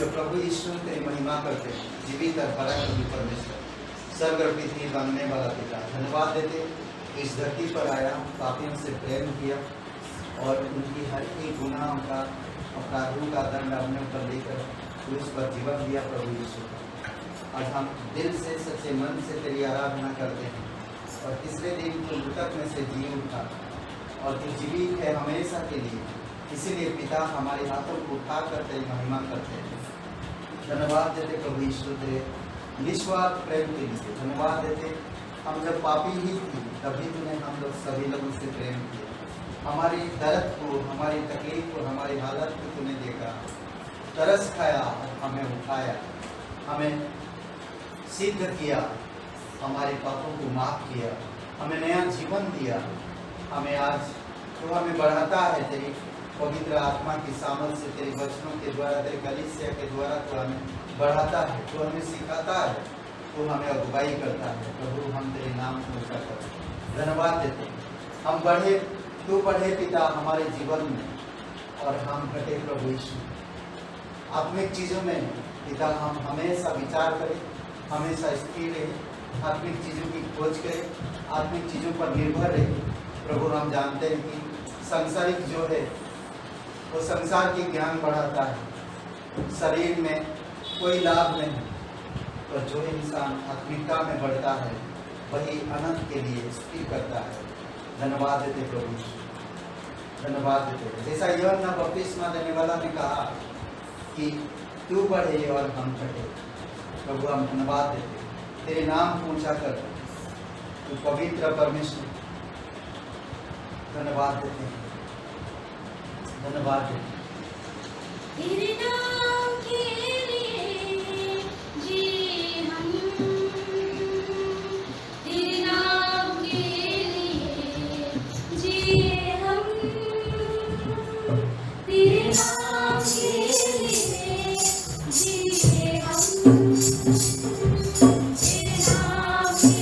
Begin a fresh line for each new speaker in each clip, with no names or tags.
ईश्वर प्रभु ईश्वर तेरी महिमा करते हैं, जीवित और भरा प्रभु परमेश्वर, स्वर्ग और पृथ्वी बनने वाला पिता, धन्यवाद देते इस धरती पर आया, पापियों से प्रेम किया और उनकी हर एक गुनाहों का, अपराधों का दंड अपने ऊपर लेकर क्रूस पर जीवन दिया प्रभु यीशु। आज हम दिल से सच्चे मन से तेरी आराधना करते हैं और तीसरे दिन तो मृतक में से जी उठा और तू जीवित है हमेशा के लिए, इसीलिए पिता हमारे हाथों को उठाकर तेरी महिमा करते हैं। धन्यवाद देते प्रभु यीशु तेरे निस्वार्थ प्रेम के लिए, धन्यवाद देते हम जब पापी ही थी तभी तूने हम लोग सभी लोगों से प्रेम किया, हमारी दर्द को, हमारी तकलीफ को, हमारी हालत को तूने देखा, तरस खाया, हमें उठाया, हमें सिद्ध किया, हमारे पापों को माफ किया, हमें नया जीवन दिया, हमें आज तो हमें बढ़ाता है तेरी पवित्र आत्मा की सामर्थ से, तेरे वचनों के द्वारा, तेरे कलीसिया के द्वारा तो हमें बढ़ाता है, तो हमें सिखाता है, तो हमें अगुवाई करता है। प्रभु हम तेरे नाम को ऊंचा करते, धन्यवाद देते हैं। हम बढ़े, तू बढ़े पिता हमारे जीवन में और हम घटे प्रभु यीशु आत्मिक चीज़ों में पिता, हम हमेशा विचार करें, हमेशा स्थिर रहे, आत्मिक चीज़ों की खोज करें, आत्मिक चीज़ों पर निर्भर रहे। प्रभु हम जानते हैं कि सांसारिक जो है वो संसार की ज्ञान बढ़ाता है, शरीर में कोई लाभ नहीं, पर जो इंसान आत्मिकता में बढ़ता है वही अनंत के लिए स्थिर करता है। धन्यवाद देते प्रभु, धन्यवाद देते। जैसा यूहन्ना बपतिस्मा देने वाला ने कहा कि तू बढ़े और हम घटे, प्रभु हम धन्यवाद देते तेरे नाम को ऊंचा कर, तू पवित्र परमेश्वर, धन्यवाद देते हैं, धन्यवाद देते हैं।
तेरे नाम के लिए जी हम, तेरे नाम के लिए जी हम, तेरे नाम के लिए जी हम, तेरे नाम के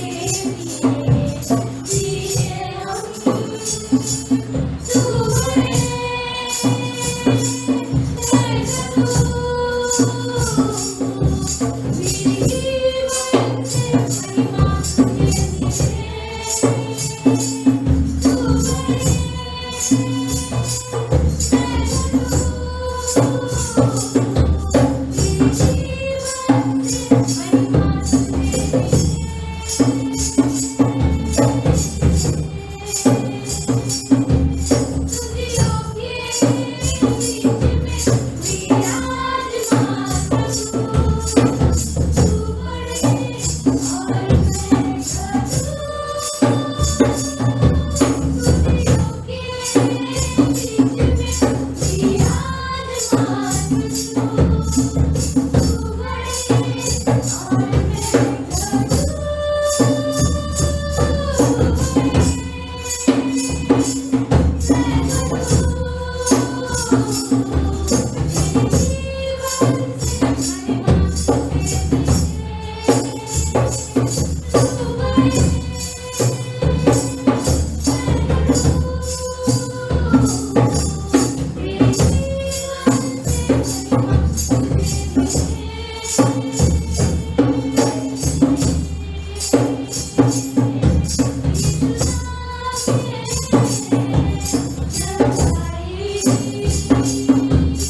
लिए जी हम। तू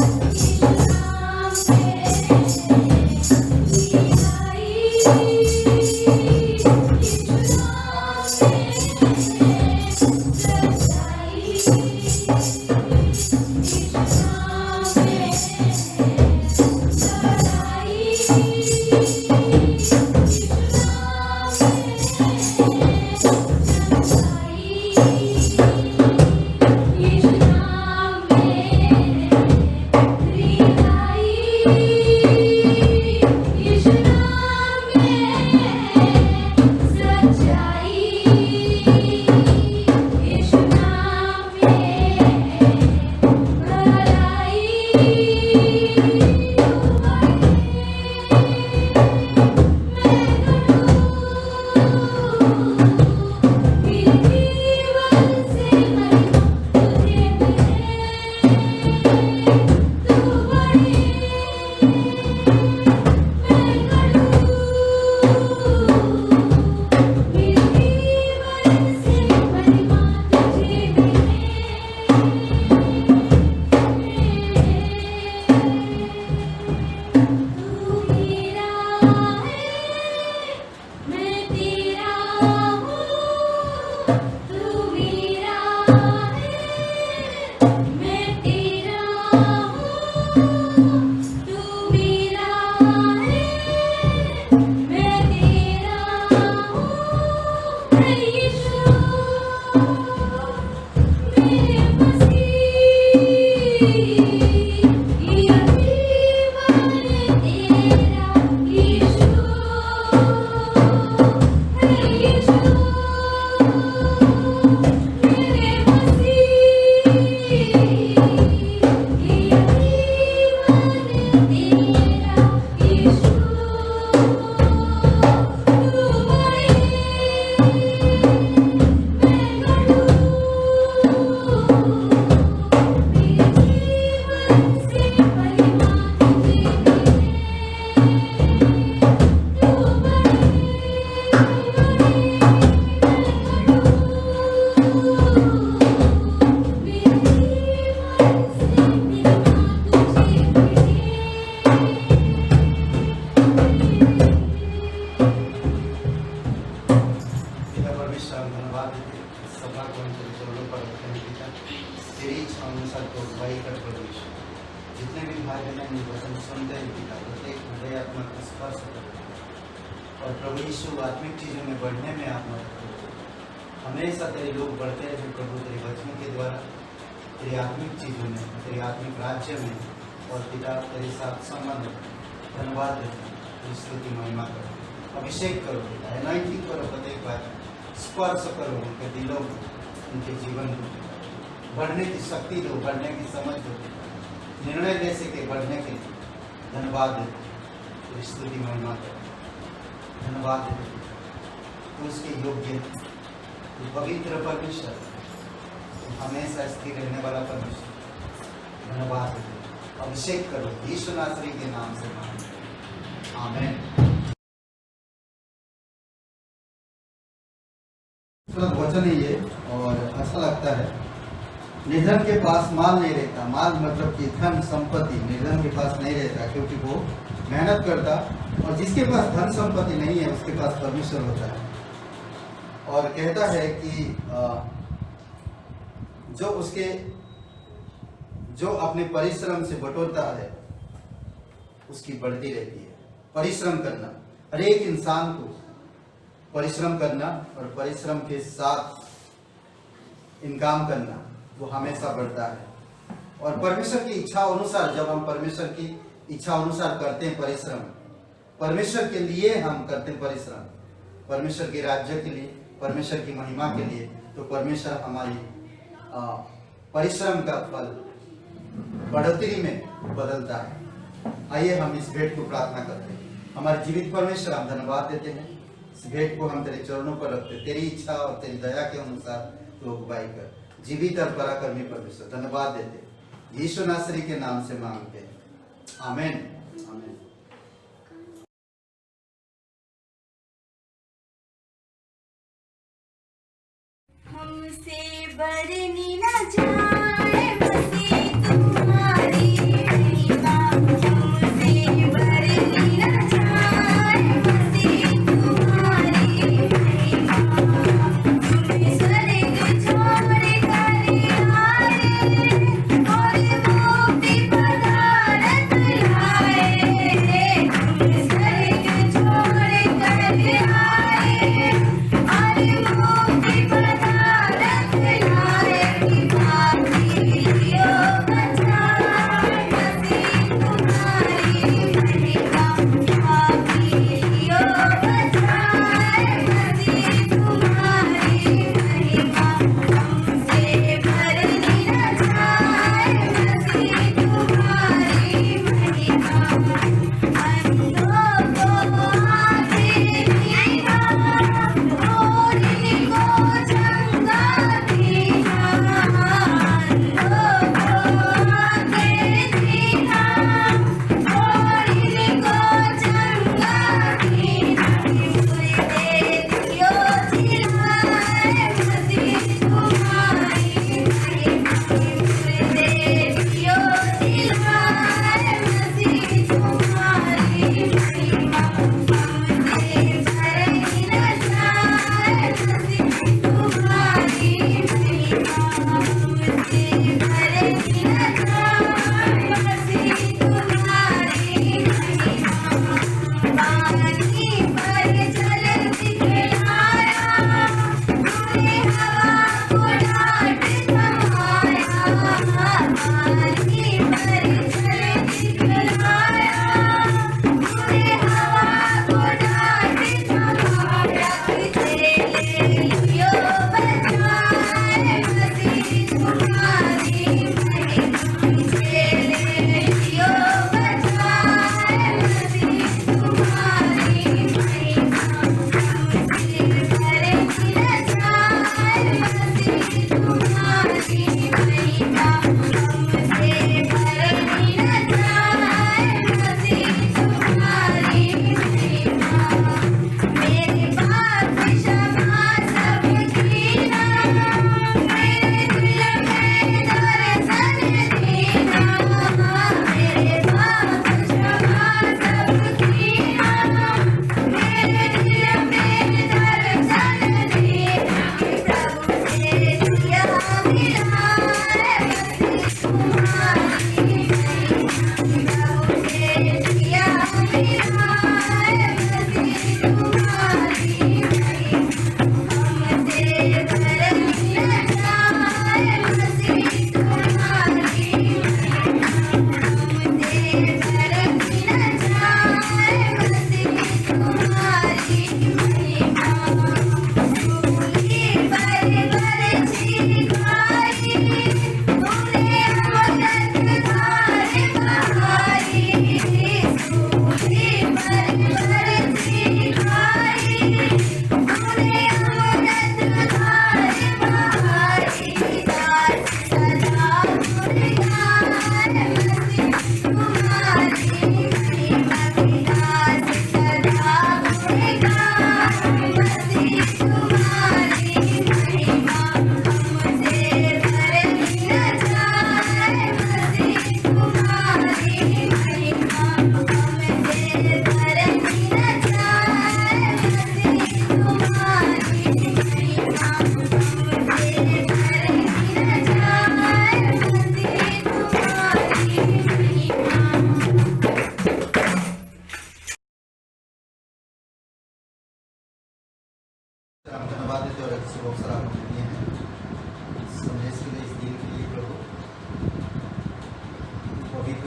बिना ये वचन सुनते ही पिता प्रत्येक हृदयात्मक स्पर्श करो और प्रभु यीशु आत्मिक चीज़ों में बढ़ने में आप मदद करो। हमेशा तेरे लोग बढ़ते रहे प्रभु तेरे वचन के द्वारा, तेरी आत्मिक चीज़ों में, तेरे आत्मिक राज्य में, और पिता तेरे साथ संबंध धन्यवाद देते हैं, तेरी स्तुति महिमा करो, अभिषेक करो पिता, एनाइटिंग करो, प्रत्येक बार स्पर्श करो उनके दिलों को, उनके जीवन को, बढ़ने की शक्ति दो, बढ़ने की समझ दो, निर्णय ले सके बढ़ने के लिए। धन्यवाद देते तेरी स्तुति महिमा करो, धन्यवाद देते तो उसके योग्य तो पवित्र परमेश्वर, हमेशा स्थिर रहने वाला परमेश्वर, धन्यवाद देते अभिषेक करो यीशु नासरी के नाम से मांगते हैं, आमीन। वचन है ये और अच्छा लगता है। निर्धन के पास माल नहीं रहता, माल मतलब कि धन संपत्ति निर्धन के पास नहीं रहता, क्योंकि वो मेहनत करता, और जिसके पास धन संपत्ति नहीं है उसके पास परमेश्वर होता है। और कहता है कि जो अपने परिश्रम से बटोरता है उसकी बढ़ती रहती है। परिश्रम करना, हर एक इंसान को परिश्रम करना और परिश्रम के साथ इनकाम करना, वो हमेशा बढ़ता है। और परमेश्वर की इच्छा अनुसार, जब हम परमेश्वर की इच्छा अनुसार करते हैं परिश्रम, परमेश्वर के लिए हम करते हैं परिश्रम, परमेश्वर के राज्य के लिए, परमेश्वर की महिमा के लिए, तो परमेश्वर हमारी परिश्रम का फल बढ़ोतरी में बदलता है। आइए हम इस भेंट को प्रार्थना करते हैं। हमारे जीवित परमेश्वर, हम धन्यवाद देते हैं, इस भेंट को हम तेरे चरणों पर रखते हैं। तेरी इच्छा और तेरी दया के अनुसार तो अगुवाई कर, जीवित और पराक्रमी परमेश्वर, धन्यवाद देते यीशु नासरी के नाम से मांगते हैं, आमीन, आमीन।
हमसे बढ़नी न जाए मसीह तुम्हारी महिमा, हमसे बढ़नी न जाए मसीह तुम्हारी महिमा। तुम्हें स्वर्ग छोड़ कर आए और मुक्ति पदार्थ लाए,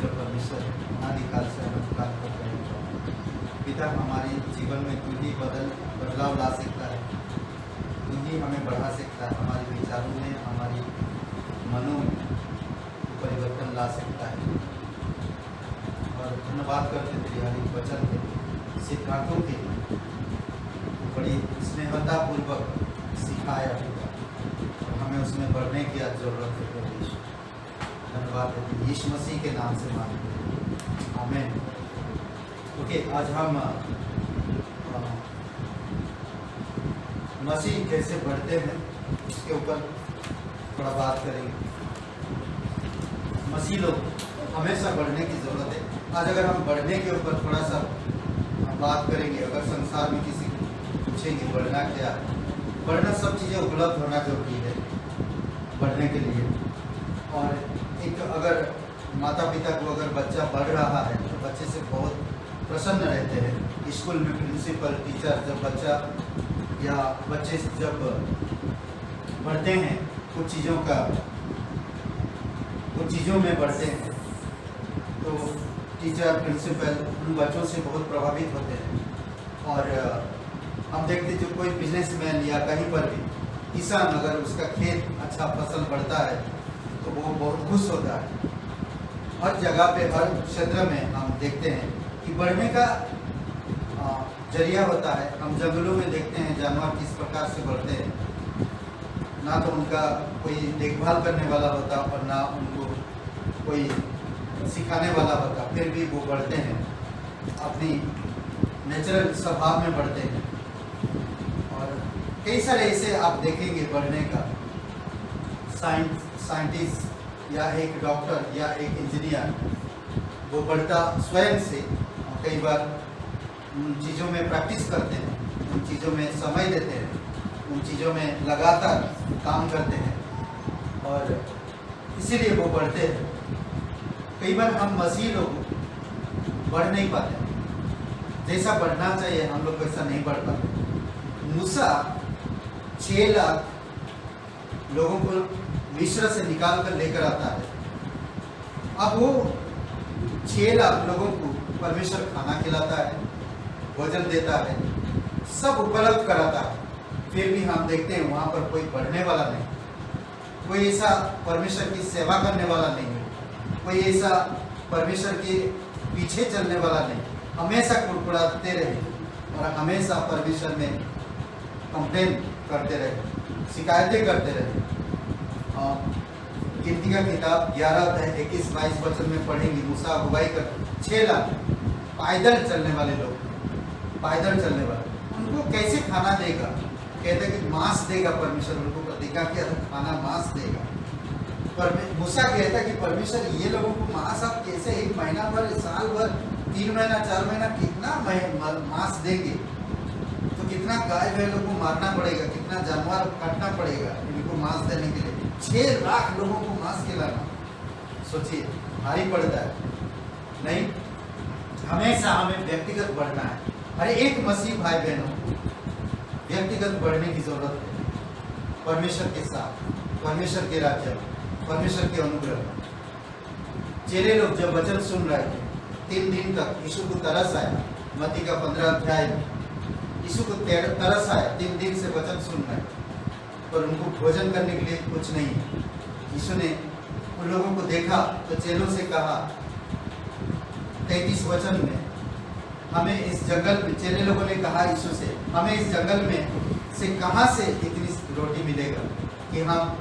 पवित्र परमेश्वर अनादिकाल से अनंतकाल तक रहे पिता, हमारे जीवन में तू ही बदलाव ला सकता है, तू ही हमें बढ़ा सकता है, हमारे विचारों में, हमारी मनों में परिवर्तन ला सकता है। और धन्यवाद करते तेरे हर एक वचन के सिद्धांतों के बड़ी स्नेहतापूर्वक सिखाया पिता, और हमें उसमें बढ़ने की आज जरूरत है प्रभु यीशु। धन्यवाद देते हैं यीशु मसीह के नाम से मांगते हैं, आमीन। ओके, आज हम मसीह कैसे बढ़ते हैं उसके ऊपर थोड़ा बात करेंगे। मसीह लोग हमेशा बढ़ने की ज़रूरत है। आज अगर हम बढ़ने के ऊपर थोड़ा सा बात करेंगे, अगर संसार में किसी को पूछेंगे बढ़ना क्या है, बढ़ना सब चीज़ें उपलब्ध होना जरूरी है बढ़ने के लिए। और एक अगर माता पिता को अगर बच्चा बढ़ रहा है तो बच्चे से बहुत प्रसन्न रहते हैं। स्कूल में प्रिंसिपल टीचर जब बच्चा या बच्चे जब बढ़ते हैं कुछ चीज़ों में बढ़ते हैं तो टीचर प्रिंसिपल उन बच्चों से बहुत प्रभावित होते हैं। और हम देखते जो कोई बिजनेसमैन या कहीं पर भी किसान अगर उसका खेत अच्छा फसल बढ़ता है तो वो बहुत खुश होता है। हर जगह पे हर क्षेत्र में हम देखते हैं कि बढ़ने का जरिया होता है। हम जंगलों में देखते हैं जानवर किस प्रकार से बढ़ते हैं, ना तो उनका कोई देखभाल करने वाला होता और ना उनको कोई सिखाने वाला होता, फिर भी वो बढ़ते हैं, अपनी नेचुरल स्वभाव में बढ़ते हैं। और कई सारे ऐसे आप देखेंगे बढ़ने का, साइंटिस्ट या एक डॉक्टर या एक इंजीनियर वो बढ़ता स्वयं से, कई बार उन चीज़ों में प्रैक्टिस करते हैं, उन चीज़ों में समय देते हैं, उन चीज़ों में लगातार काम करते हैं और इसीलिए वो बढ़ते हैं। कई बार हम मसीह लोग बढ़ नहीं पाते, जैसा बढ़ना चाहिए हम लोग वैसा नहीं बढ़ पाते। मूसा 6 लाख लोगों को मिस्र से निकाल कर लेकर आता है। अब वो 6 लाख लोगों को परमेश्वर खाना खिलाता है, भोजन देता है, सब उपलब्ध कराता है, फिर भी हम देखते हैं वहाँ पर कोई बढ़ने वाला नहीं, कोई ऐसा परमेश्वर की सेवा करने वाला नहीं है, कोई ऐसा परमेश्वर के पीछे चलने वाला नहीं। हमेशा कुड़कुड़ाते रहे और हमेशा परमेश्वर में कंप्लेन करते रहे, शिकायतें करते रहे। गिनती का किताब 11 अध्याय 21-22 वचन में पढ़ेंगे। मूसा अगुवाई कर 6 लाख पैदल चलने वाले लोग, पैदल चलने वाले, उनको कैसे खाना देगा? कहते कि मांस देगा परमेश्वर, उनको प्रतिज्ञा किया था खाना मांस देगा। पर मूसा कहता कि परमेश्वर ये लोगों को मांस आप कैसे 1 महीना भर, साल भर, 3 महीना 4 महीना कितना मांस देंगे? तो कितना गाय बैलों को मारना पड़ेगा, कितना जानवर काटना पड़ेगा इनको मांस देने के लिए। 6 लाख लोगों को मांस खिलाना, सोचिए भारी पड़ता है नहीं? हमेशा हमें व्यक्तिगत बढ़ना है। हर एक मसीह भाई बहनों को व्यक्तिगत बढ़ने की जरूरत है, परमेश्वर के साथ, परमेश्वर के राज्य में, परमेश्वर के अनुग्रह में। चेले लोग जब वचन सुन रहे थे 3 दिन तक यीशु को तरस आया। मत्ती का 15 अध्याय में यीशु को तरस आया, 3 दिन से वचन सुन रहे, पर उनको भोजन करने के लिए कुछ नहीं है। यीशु ने उन लोगों को देखा तो चेलों से कहा 33 वचन में, हमें इस जंगल में, चेले लोगों ने कहा यीशु से, हमें इस जंगल में से कहाँ से इतनी रोटी मिलेगा कि हम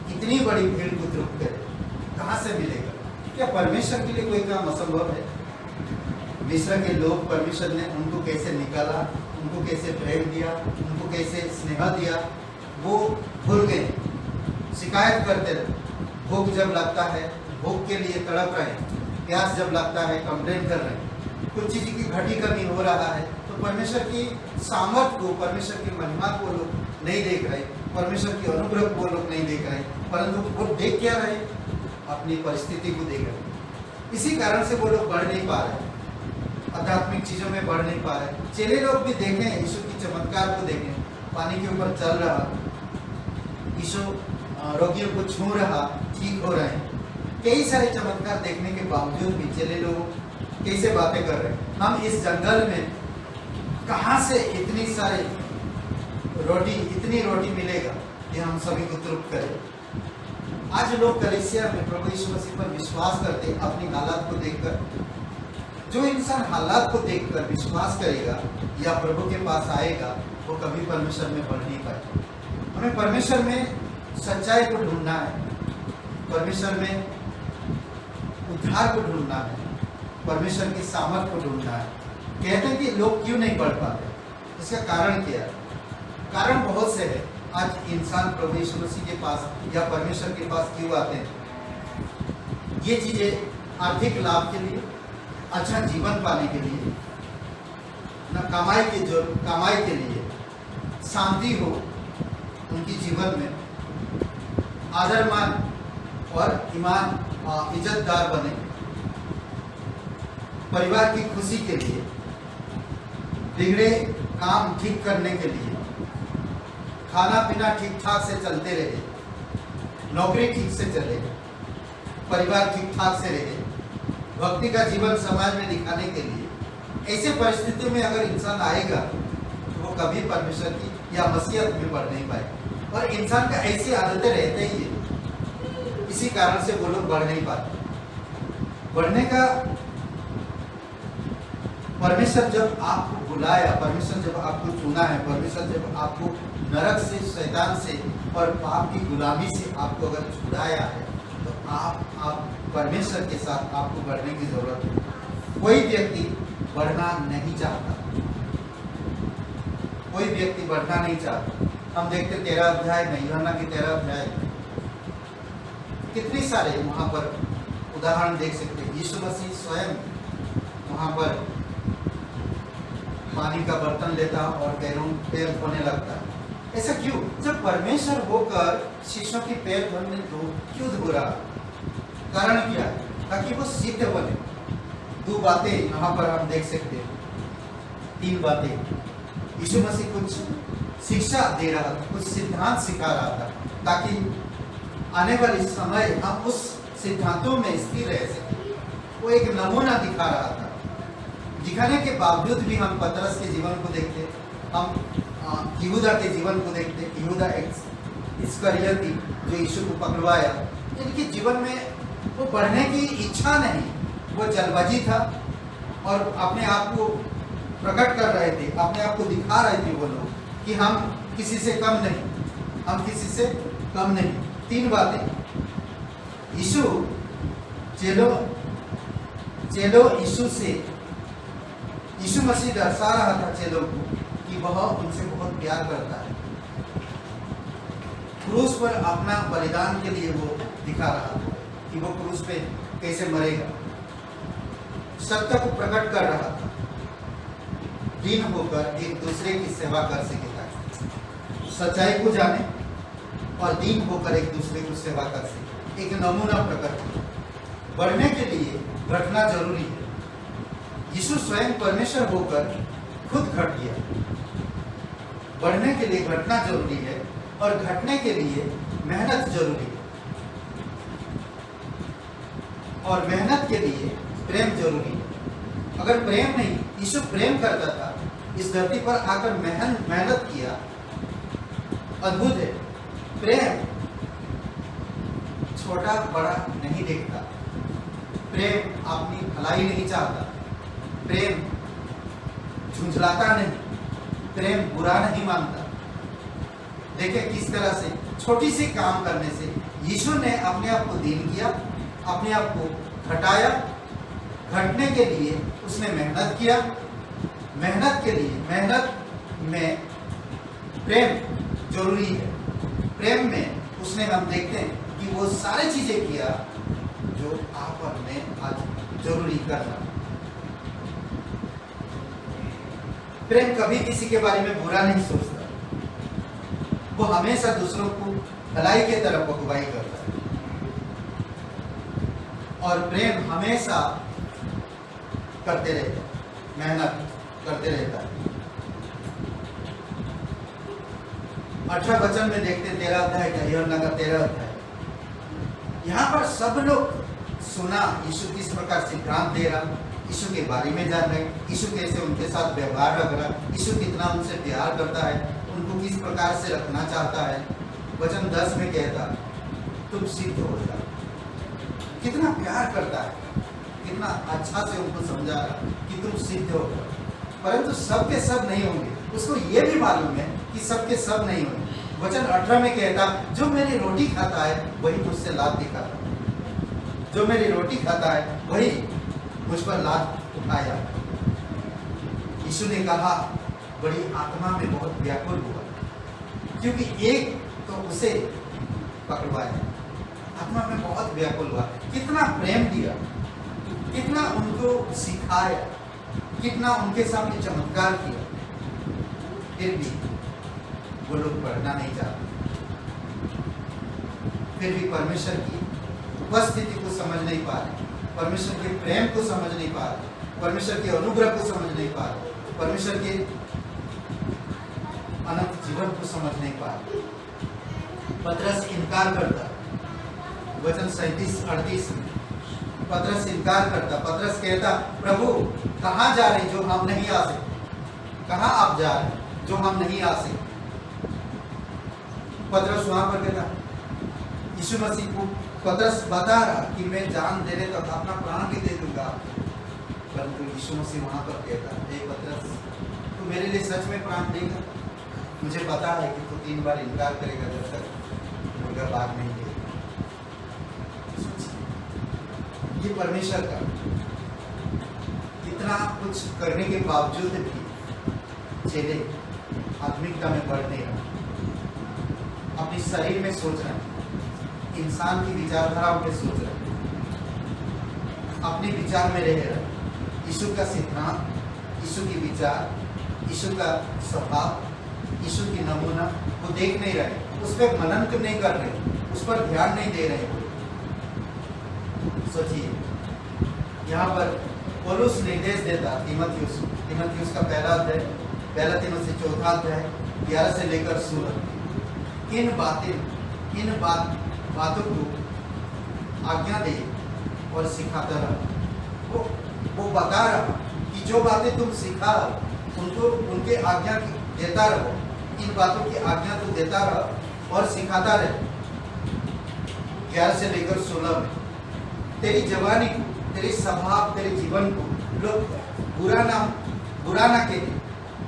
इतनी बड़ी भीड़ को द्रुप करें? कहाँ से मिलेगा? क्या परमेश्वर के लिए कोई काम असंभव है? मिस्र के लोग, परमेश्वर ने उनको कैसे निकाला, उनको कैसे प्रेम दिया, उनको कैसे स्नेह दिया, वो भूल गए, शिकायत करते रहे। भूख जब लगता है, भूख के लिए तड़प रहे हैं, प्यास जब लगता है कंप्लेन कर रहे हैं, कुछ चीज़ की घटी कमी हो रहा है तो परमेश्वर की सामर्थ को, परमेश्वर की महिमा को लोग नहीं देख रहे, परमेश्वर की अनुग्रह को लोग नहीं देख रहे, परंतु वो देख क्या रहे? अपनी परिस्थिति को देख रहे। इसी कारण से वो लोग बढ़ नहीं पा रहे, आध्यात्मिक चीज़ों में बढ़ नहीं पा रहे। चेले लोग भी देखें, यीशु की चमत्कार को देखें, पानी के ऊपर चल रहा, यीशु रोगियों को छू रहा, ठीक हो रहे हैं, कई सारे चमत्कार देखने के बावजूद भी चेले लोग कैसे बातें कर रहे हैं। हम इस जंगल में कहां से इतनी रोटी मिलेगा कि हम सभी को तृप्त करें। आज लोग कलीसिया में प्रभु यीशु मसीह पर विश्वास करते अपनी हालात को देखकर। जो इंसान हालात को देखकर विश्वास करेगा या प्रभु के पास आएगा वो कभी परमेश्वर में बढ़ नहीं पाएगा। हमें परमेश्वर में सच्चाई को ढूंढना है, परमेश्वर में उद्धार को ढूंढना है, परमेश्वर की सामर्थ को ढूंढना है। कहते हैं कि लोग क्यों नहीं बढ़ पाते, इसका कारण क्या है? कारण बहुत से है। आज इंसान प्रभु यीशु मसीह के पास या परमेश्वर के पास क्यों आते हैं? ये चीजें आर्थिक लाभ के लिए, अच्छा जीवन पाने के लिए, न कमाई के लिए, शांति हो उनकी जीवन में, आदर मान और ईमान इज्जतदार बने, परिवार की खुशी के लिए, बिगड़े काम ठीक करने के लिए, खाना पीना ठीक ठाक से चलते रहे, नौकरी ठीक से चले, परिवार ठीक ठाक से रहे, भक्ति का जीवन समाज में दिखाने के लिए। ऐसे परिस्थितियों में अगर इंसान आएगा तो वो कभी परमेश्वर की या मसीहत में बढ़ नहीं पाएगा। और इंसान का ऐसी आदतें रहते ही है, इसी कारण से वो लोग बढ़ नहीं पाते। बढ़ने का परमेश्वर जब आपको बुलाया, परमेश्वर जब आपको चुना है, परमेश्वर जब आपको नरक से, शैतान से और पाप की गुलामी से आपको अगर छुड़ाया है तो आप परमेश्वर के साथ आपको बढ़ने की जरूरत है। कोई व्यक्ति बढ़ना नहीं चाहता, कोई व्यक्ति बढ़ना नहीं चाहता। हम देखते 13 अध्याय में, यूहन्ना की 13 अध्याय, कितने सारे वहां पर उदाहरण देख सकते हैं। यीशु मसीह स्वयं वहां पर पानी का बर्तन लेता और पैर धोने लगता। ऐसा क्यों? जब परमेश्वर होकर शिष्यों की पैर धोने क्यों धो रहा? कारण क्या है? ताकि वो सिद्ध बने। 2 बातें यहाँ पर हम देख सकते हैं, 3 बातें। यीशु मसीह कुछ शिक्षा दे रहा था, कुछ सिद्धांत सिखा रहा था, ताकि आने वाले समय हम उस सिद्धांतों में स्थिर रह सके। वो एक नमूना दिखा रहा था। दिखाने के बावजूद भी हम पतरस के जीवन को देखते, हम यहूदा के जीवन को देखते। यहूदा इस्करियोती जो यीशु को पकड़वाया, इनके जीवन में वो बढ़ने की इच्छा नहीं, वो जल्दबाजी था और अपने आप को प्रकट कर रहे थे, अपने आप को दिखा रहे थे वो लोग कि हम किसी से कम नहीं, हम किसी से कम नहीं। 3 बातें। यीशु चेलो यीशु मसीह दर्शा रहा था चेलों को कि वह उनसे बहुत प्यार करता है। क्रूस पर अपना बलिदान के लिए वो दिखा रहा था कि वो क्रूस पे कैसे मरेगा। सत्य को प्रकट कर रहा था, दीन होकर एक दूसरे की सेवा कर सकेगा, सच्चाई को जाने और दीन होकर एक दूसरे को सेवा कर सके। एक नमूना प्रकट। बढ़ने के लिए घटना जरूरी है। यीशु स्वयं परमेश्वर होकर खुद घट गया। बढ़ने के लिए घटना जरूरी है और घटने के लिए मेहनत जरूरी है, और मेहनत के लिए प्रेम जरूरी है। अगर प्रेम नहीं, यीशु प्रेम करता था, इस धरती पर आकर मेहनत किया। अद्भुत है। प्रेम छोटा बड़ा नहीं देखता, प्रेम अपनी भलाई नहीं चाहता, प्रेम झुंझलाता नहीं, प्रेम बुरा नहीं मानता। देखिए किस तरह से छोटी सी काम करने से यीशु ने अपने आप को दीन किया, अपने आप को घटाया। घटने के लिए उसने मेहनत किया। मेहनत में प्रेम जरूरी है। प्रेम में उसने, हम देखते हैं कि वो सारी चीजें किया जो आप और मैं आज जरूरी करना। प्रेम कभी किसी के बारे में बुरा नहीं सोचता, वो हमेशा दूसरों को भलाई के तरफ अगुवाई करता है। और प्रेम हमेशा करते रहता है, मेहनत करते रहता है। 18 वचन में देखते 13 अध्याय का, यूहन्ना का 13 अध्याय। यहाँ पर सब लोग सुना यीशु किस प्रकार सिद्धांत दे रहा, यीशु के बारे में जान रहे, यीशु कैसे उनके साथ व्यवहार रख रहा, यीशु कितना उनसे प्यार करता है, उनको किस प्रकार से रखना चाहता है। वचन 10 में कहता तुम सिद्ध हो जाओ। कितना प्यार करता है, कितना अच्छा से उनको समझा रहा कि तुम सिद्ध हो जाओ। परंतु सबके सब नहीं होंगे, उसको ये भी मालूम है कि सबके सब नहीं होंगे। वचन 18 में कहता जो मेरी रोटी खाता है वही मुझसे लात दिखाता, जो मेरी रोटी खाता है वही मुझ पर लात उठाया। यीशु ने कहा बड़ी आत्मा में बहुत व्याकुल हुआ, क्योंकि एक तो उसे पकड़वाया, आत्मा में बहुत व्याकुल हुआ। कितना प्रेम दिया, कितना उनको सिखाया, कितना उनके सामने चमत्कार किया, फिर भी वो लोग पढ़ना नहीं चाहते, फिर भी परमेश्वर की उपस्थिति को समझ नहीं पा रहे, परमेश्वर के प्रेम को समझ नहीं पा रहे, परमेश्वर के अनुग्रह को समझ नहीं पा रहे, परमेश्वर के अनंत जीवन को समझ नहीं पा रहे। पतरस इनकार करता, वचन 37-38 में पतरस इनकार करता। पतरस कहता प्रभु कहाँ जा रहे जो हम नहीं आ सकते, कहाँ आप जा रहे जो हम नहीं आ सकते। पतरस वहां पर कहता यीशु मसीह को पतरस बता रहा कि मैं जान देने तक अपना प्राण भी दे दूंगा, परंतु यीशु मसीह वहां पर कहता हे पतरस तू मेरे लिए सच में प्राण देगा, मुझे पता है कि तू 3 बार इनकार करेगा जब तक मुर्गा बाग नहीं देगा। ये परमेश्वर का इतना कुछ करने के बावजूद भी चेले आत्मिकता में बढ़ नहीं रहा, अपने शरीर में सोच रहे हैं, इंसान की विचारधाराओं में सोच रहे हैं, अपने विचार में रह रहे। यीशु का सिद्धांत, यीशु की विचार, यीशु का स्वभाव, यीशु की नमूना वो देख नहीं रहे, उस पर मनन नहीं कर रहे, उस पर ध्यान नहीं दे रहे। सोचिए यहाँ पर पौलुस निर्देश देता तीमुथियुस का पहला अध्याय, पहला तीमुथियुस 4 अध्याय 11 से लेकर 16 इन बातों को आज्ञा दे और सिखाता रहा। वो बता रहा कि जो बातें तुम सिखा उनको उनके आज्ञा देता रहो, इन बातों की आज्ञा तो देता रहो और सिखाता रहे। 11 से लेकर 16 में तेरी जवानी को, तेरे स्वभाव, तेरे जीवन को लोग बुरा ना कहे,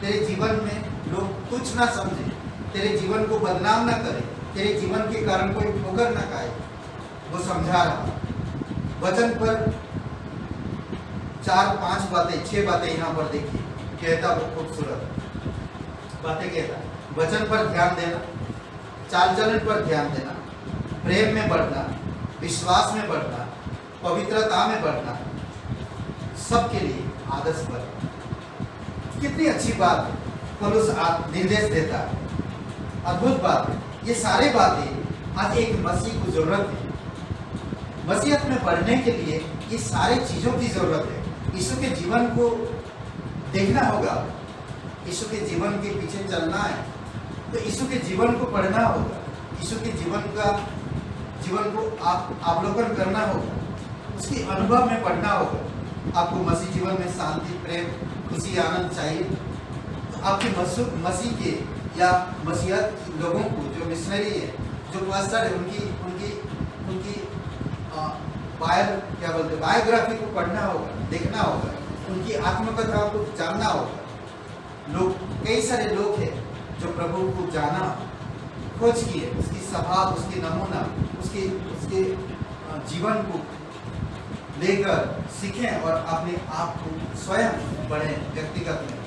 तेरे जीवन में लोग तुच्छ ना समझे, तेरे जीवन को बदनाम ना करे, तेरे जीवन के कारण कोई ठोकर ना खाए, वो समझा रहा। वचन पर 4-5 बातें 6 बातें यहाँ पर देखिए, कहता वो खूबसूरत बातें कहता। वचन पर ध्यान देना, चाल चलन पर ध्यान देना, प्रेम में बढ़ना, विश्वास में बढ़ना, पवित्रता में बढ़ना, सबके लिए आदर्श बनना। कितनी अच्छी बात है, पौलुस निर्देश देता है, अद्भुत बात है। ये सारी बातें आज एक मसीह को जरूरत है, मसीहत में बढ़ने के लिए ये सारी चीजों की जरूरत है। यीशु के जीवन को देखना होगा, यीशु के जीवन के पीछे चलना है तो यीशु के जीवन को पढ़ना होगा, यीशु के जीवन को अवलोकन करना होगा, उसके अनुभव में पढ़ना होगा। आपको मसीह जीवन में शांति, प्रेम, खुशी, आनंद चाहिए तो आपके मसीह के या मसीहत लोगों को, जो मिशनरी है, जो पास्टर है, उनकी बायोग्राफी को पढ़ना होगा, देखना होगा, उनकी आत्मकथाओं को जानना होगा। कई सारे लोग हैं जो प्रभु को जाना, खोज किए, उसकी स्वभाव, उसकी नमूना, उसके जीवन को लेकर सीखें और अपने आप को स्वयं बढ़ें व्यक्तिगत में।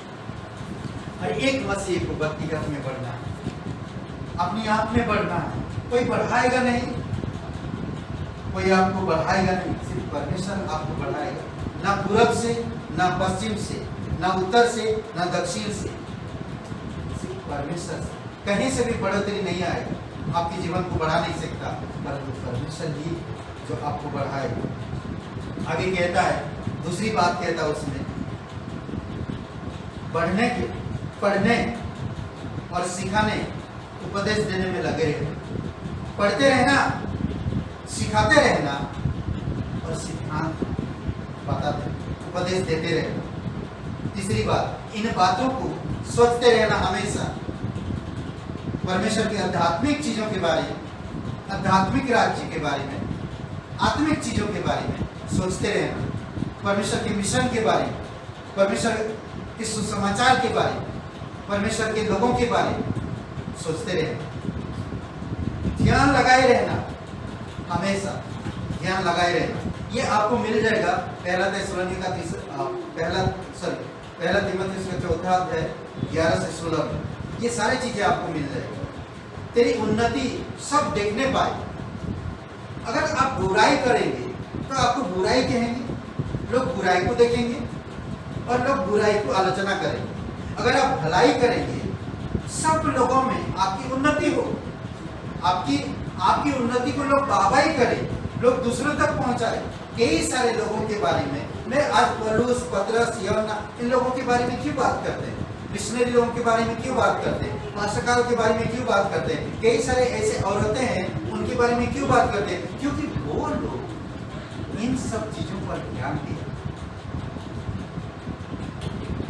हर एक मसीह को व्यक्तिगत में बढ़ना है, अपने आप में बढ़ना है। कोई बढ़ाएगा नहीं, कोई आपको बढ़ाएगा नहीं, सिर्फ परमेश्वर आपको बढ़ाएगा। ना पूरब से, ना पश्चिम से, ना उत्तर से, ना दक्षिण से, सिर्फ परमेश्वर से। कहीं से भी बढ़ोतरी नहीं आएगी, आपके जीवन को बढ़ा नहीं सकता, परंतु परमेश्वर ही जो आपको बढ़ाएगा। आगे कहता है, दूसरी बात कहता है उसमें, पढ़ने और सिखाने, उपदेश देने में लगे रहना। पढ़ते रहना, सिखाते रहना और हाँ बताते, उपदेश देते रहना। तीसरी बात, इन बातों को सोचते रहना हमेशा, परमेश्वर की आध्यात्मिक चीजों के बारे में, आध्यात्मिक राज्य के बारे में, आत्मिक चीजों के बारे में सोचते रहना, परमेश्वर के मिशन के बारे में, परमेश्वर के सुसमाचार के बारे में, परमेश्वर के लोगों के बारे में सोचते रहना, ध्यान लगाए रहना, हमेशा ध्यान लगाए रहना। ये आपको मिल जाएगा पहला तीमुथियुस का 4 अध्याय 11 से 16 में। ये सारी चीजें आपको मिल जाएगी, तेरी उन्नति सब देखने पाए। अगर आप बुराई करेंगे तो आपको बुराई कहेंगे, लोग बुराई को देखेंगे और लोग बुराई को आलोचना करेंगे। अगर आप भलाई करेंगे, सब लोगों में आपकी उन्नति हो, आपकी उन्नति को लोग वाहवाही करें, लोग दूसरों तक पहुंचाए। कई सारे लोगों के बारे में मैं आज पौलुस, पतरस, यूहन्ना, इन लोगों के बारे में क्यों बात करते हैं, मिशनरी लोगों के बारे में क्यों बात करते हैं, पास्टरकारों के बारे में क्यों बात करते हैं, कई सारे ऐसे औरतें हैं उनके बारे में क्यों बात करते हैं? क्योंकि वो लोग इन सब चीजों पर ध्यान दिया।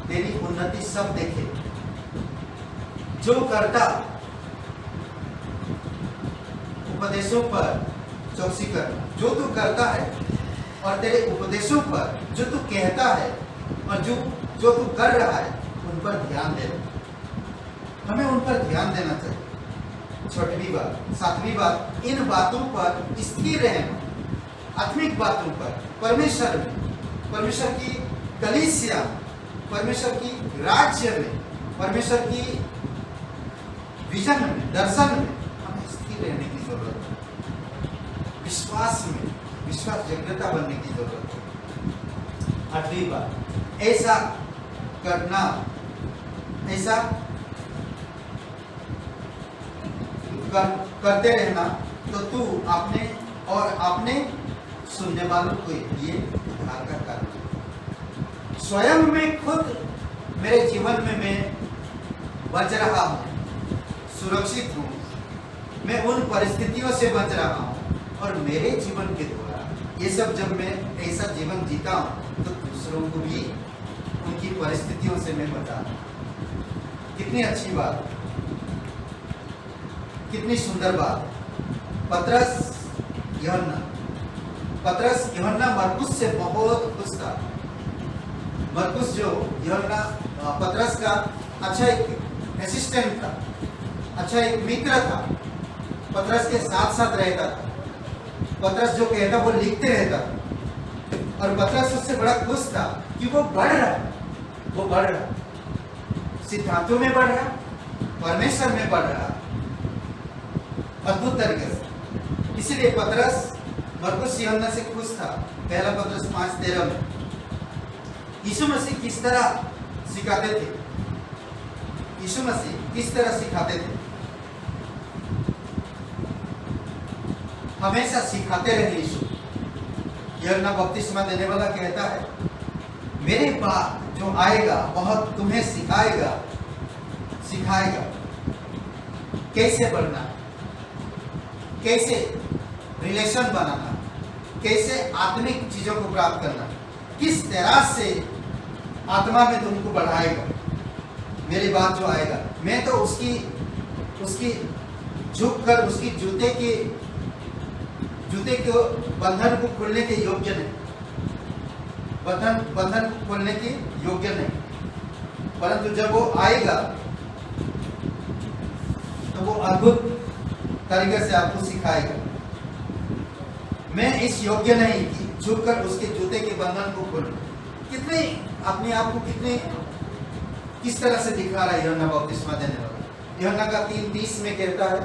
तेरी उन्नति सब देखे, जो करता उपदेशों पर चौकसी करना, जो तू करता है और तेरे उपदेशों पर जो तू कहता है और जो तू कर रहा है, उन पर ध्यान देना। हमें उन पर ध्यान देना चाहिए। छठवीं बात, 7वीं बात, इन बातों पर स्थिर रहना, आत्मिक बातों पर, परमेश्वर में, परमेश्वर की कलीसिया, परमेश्वर की राज्य में, परमेश्वर की विजन में, दर्शन में हमें स्थिर रहने की जरूरत है। विश्वास में, विश्वास योग्यता बनने की जरूरत है। 8वीं बात, ऐसा करना, ऐसा करते रहना तो तू अपने और अपने सुनने वालों को ये उद्धार का कारण। स्वयं में खुद मेरे जीवन में मैं बच रहा हूँ, सुरक्षित हूँ, मैं उन परिस्थितियों से बच रहा हूँ और मेरे जीवन के द्वारा ये सब जब मैं ऐसा जीवन जीता हूँ तो दूसरों को भी उनकी परिस्थितियों से मैं बचा। कितनी अच्छी बात, कितनी सुंदर बात। पतरस यूहन्ना मरकुस से बहुत खुश था। मरकुस जो यूहन्ना पतरस का अच्छा एक असिस्टेंट था, अच्छा एक मित्र था, पतरस के साथ साथ रहता था। पतरस जो कहता वो लिखते रहता और पतरस उससे बड़ा खुश था कि वो बढ़ रहा, सिद्धांतों में बढ़ रहा, परमेश्वर में बढ़ रहा, अद्भुत तरीके से। इसीलिए पतरस मरकुस यूहन्ना से खुश था। पहला पतरस 5:13 में यीशु मसीह किस तरह सिखाते थे, यीशु मसीह किस तरह सिखाते थे, हमेशा सिखाते रहे यीशु। यूहन्ना बपतिस्मा देने वाला कहता है, मेरे बाद जो आएगा वह तुम्हें सिखाएगा कैसे बढ़ना, कैसे रिलेशन बनाना, कैसे आत्मिक चीजों को प्राप्त करना, किस तरह से आत्मा में तुमको बढ़ाएगा। मेरे बाद जो आएगा, मैं तो उसकी झुक कर उसकी जूते के बंधन को खोलने के योग्य नहीं, बंधन को खोलने के योग्य नहीं, परंतु जब वो आएगा तो वो अद्भुत तरीके से आपको सिखाएगा। मैं इस योग्य नहीं कि झुककर उसके जूते के बंधन को खोलूं। कितने अपने आप को किस तरह से दिखा रहा है यूहन्ना बपतिस्मा देने वाला। यूहन्ना का 3:30 में कहता है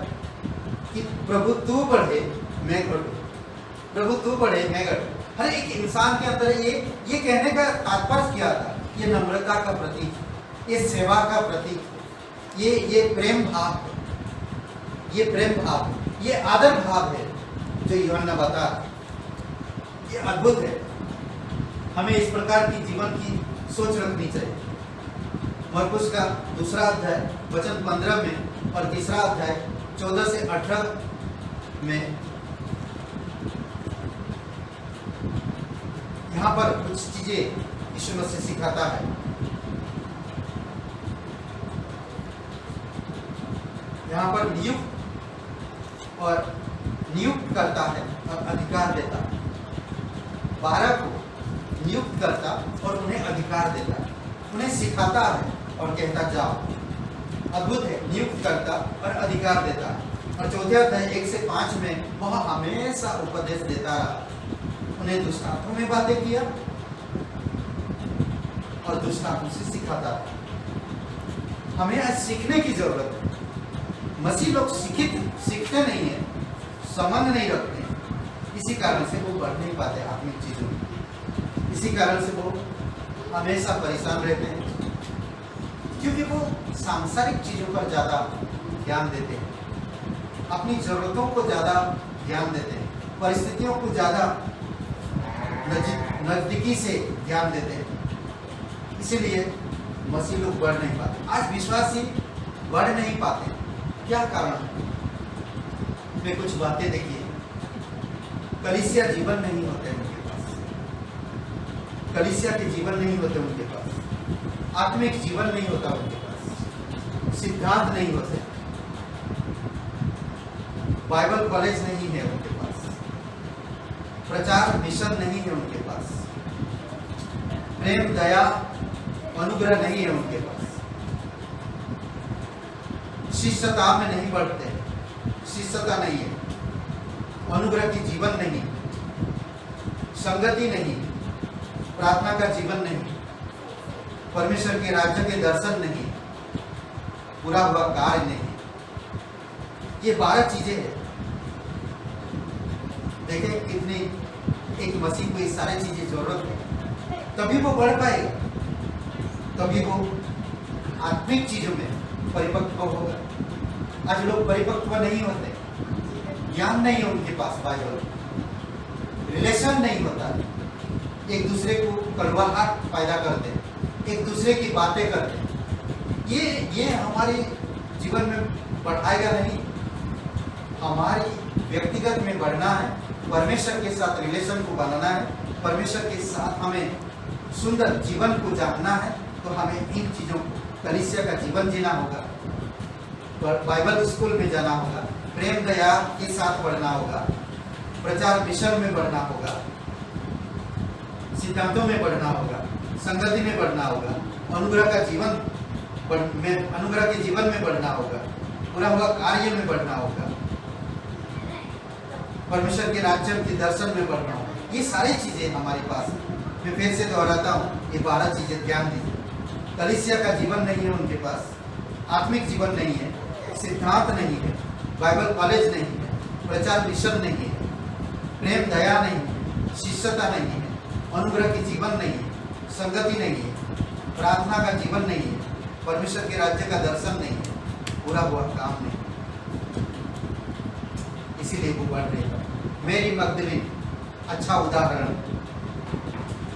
कि प्रभु तू बढ़े मैं घटूं, प्रभु तू बढ़े मैं घटूं। हर एक इंसान के अंदर ये कहने का तात्पर्य क्या था? ये नम्रता का प्रतीक, ये सेवा का प्रतीक, ये प्रेम भाव है, ये प्रेम भाव है, ये आदर भाव है जो यूहन्ना बता। ये अद्भुत है। हमें इस प्रकार की जीवन की सोच रखनी चाहिए। मरकुस का 2 अध्याय वचन 15 में और 3 अध्याय 14 से 18 में यहाँ पर कुछ चीजें यीशु मसीह सिखाता है। यहाँ पर नियुक्त करता है और अधिकार देता है। 12 को नियुक्त करता और उन्हें अधिकार देता है, उन्हें सिखाता है और कहता जाओ। अद्भुत है, नियुक्त करता और अधिकार देता है। और चौथे अध्याय 1 से 5 में वह हमेशा उपदेश देता रहा, उन्हें दुष्टात्मों में बातें किया और दुष्टात्मों से सिखाता है। हमें आज सीखने की जरूरत है। मसीह लोग सीखते नहीं है, संबंध नहीं रखते, इसी कारण से वो बढ़ नहीं पाते आत्मिक चीजों में। इसी कारण से वो हमेशा परेशान रहते हैं, क्योंकि वो सांसारिक चीजों पर ज्यादा ध्यान देते हैं, अपनी जरूरतों को ज्यादा ध्यान देते हैं, परिस्थितियों को ज्यादा नजदीकी से ध्यान देते हैं। इसीलिए मसीह लोग बढ़ नहीं पाते। आज विश्वासी बढ़ नहीं पाते, क्या कारण है? में कुछ बातें देखिए। कलीसिया जीवन नहीं होते उनके पास, कलीसिया के जीवन नहीं होते उनके पास, आत्मिक जीवन नहीं होता उनके पास, सिद्धांत नहीं होते, बाइबल कॉलेज नहीं है उनके पास, प्रचार मिशन नहीं है उनके पास, प्रेम दया अनुग्रह नहीं है उनके पास, शिष्यता में नहीं बढ़ते, शिष्यता नहीं है, अनुग्रह की जीवन नहीं, संगति नहीं, प्रार्थना का जीवन नहीं, परमेश्वर के राज्य के दर्शन नहीं, पूरा हुआ कार्य नहीं। ये 12 चीजें हैं। देखें कितनी एक मसीह को ये सारी चीजें जरूरत है, तभी वो बढ़ पाएगा, तभी वो आत्मिक चीजों में परिपक्व होगा। आज लोग परिपक्व नहीं होते, ज्ञान नहीं है उनके पास, बाइबल रिलेशन नहीं होता, एक दूसरे को कड़वाहट पैदा करते, एक दूसरे की बातें करते। ये हमारे जीवन में बढ़ाएगा नहीं। हमारी व्यक्तिगत में बढ़ना है, परमेश्वर के साथ रिलेशन को बनाना है, परमेश्वर के साथ हमें सुंदर जीवन को जानना है, तो हमें इन चीजों को, कलीसिया का जीवन जीना होगा, बाइबल स्कूल में जाना होगा, प्रेम दया के साथ बढ़ना होगा, प्रचार मिशन में बढ़ना होगा, सिद्धांतों में बढ़ना होगा, संगति में बढ़ना होगा, अनुग्रह के जीवन में बढ़ना होगा, पूरा हुआ कार्य में बढ़ना होगा, परमेश्वर के राज्य के दर्शन में बढ़ना होगा। ये सारी चीजें हमारे पास है। मैं फिर से दोहराता हूँ, ये 12 चीजें ध्यान दीजिए। कलीसिया का जीवन नहीं है उनके पास, आत्मिक जीवन नहीं है, सिद्धांत नहीं है, बाइबल कॉलेज नहीं है, प्रचार मिशन नहीं है, प्रेम दया नहीं है, शिष्यता नहीं है, अनुग्रह की जीवन नहीं है, संगति नहीं है, प्रार्थना का जीवन नहीं है, परमेश्वर के राज्य का दर्शन नहीं है, पूरा हुआ काम नहीं। इसीलिए वो बढ़ रही है। मेरी मगदलिनी अच्छा उदाहरण।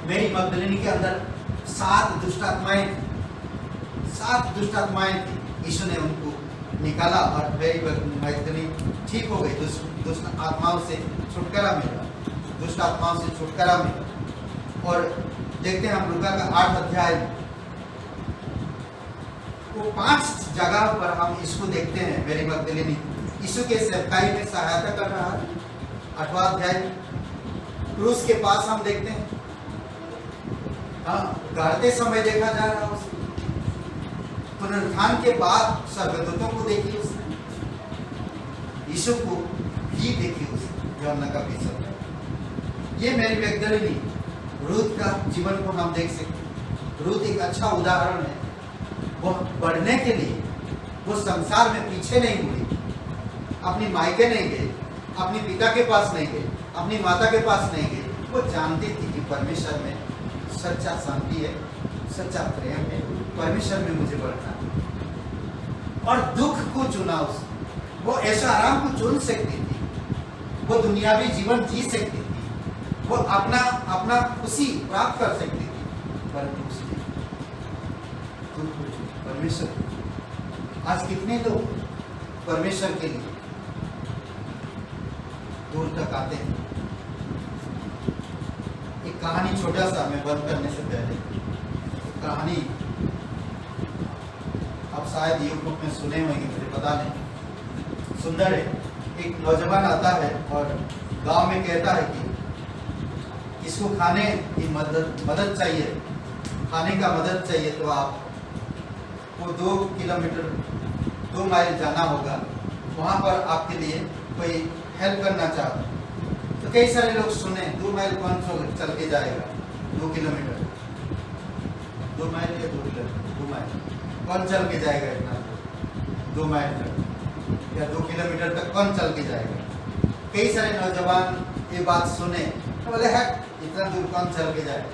मेरी मगदलिनी के अंदर 7 दुष्टात्माएं थी। यीशु ने उनको निकाला और मेरी मगदलिनी ठीक हो गई, दुष्ट आत्माओं से छुटकारा मिला, दुष्ट आत्माओं से छुटकारा मिला। और देखते हैं हम लूका का 8 अध्याय, वो 5 जगह पर हम इसको देखते हैं। मेरी मगदलिनी यीशु के सेवकाई में सहायता कर रहा है। 8वां अध्याय क्रूस के पास हम देखते हैं, गाड़ते समय देखा जा रहा है उसे। पुनरुत्थान के बाद स्वर्गदूतों को देखी उसने, यीशु को भी देखी उसने, यूहन्ना का पीछा। ये मेरी मगदलिनी रूथ का जीवन को हम देख सकते हैं। रूथ एक अच्छा उदाहरण है। वो बढ़ने के लिए वो संसार में पीछे नहीं मुड़ी, अपनी मायके नहीं गई, अपने पिता के पास नहीं गई, अपनी माता के पास नहीं गई। वो जानती थी कि परमेश्वर में सच्चा शांति है, सच्चा प्रेम है, परमेश्वर में मुझे बढ़ना है। और दुख को चुना उसने। वो ऐसा आराम को चुन सकती थी, वो दुनियावी जीवन जी सकती थी, वो अपना खुशी प्राप्त कर सकती थी, परंतु उसने दुख को चुना, परमेश्वर। आज कितने लोग परमेश्वर के लिए दूर तक आते हैं। एक कहानी छोटा सा मैं बंद करने से पहले, कहानी आप शायद यूट्यूब में सुने होंगे, मुझे पता नहीं। सुंदर है, एक नौजवान आता है और गांव में कहता है कि इसको खाने की मदद चाहिए, खाने का मदद चाहिए, तो आपको 2 किलोमीटर 2 माइल जाना होगा, वहाँ पर आपके लिए कोई हेल्प करना चाहता है। तो कई सारे लोग सुने 2 माइल कौन चल के जाएगा, 2 किलोमीटर 2 माइल या 2 किलोमीटर 2 माइल कौन चल के जाएगा इतना 2 माइल तक या 2 किलोमीटर तक कौन चल के जाएगा। कई सारे नौजवान ये बात सुने तो बोले है इतना दूर कौन चल के जाएगा।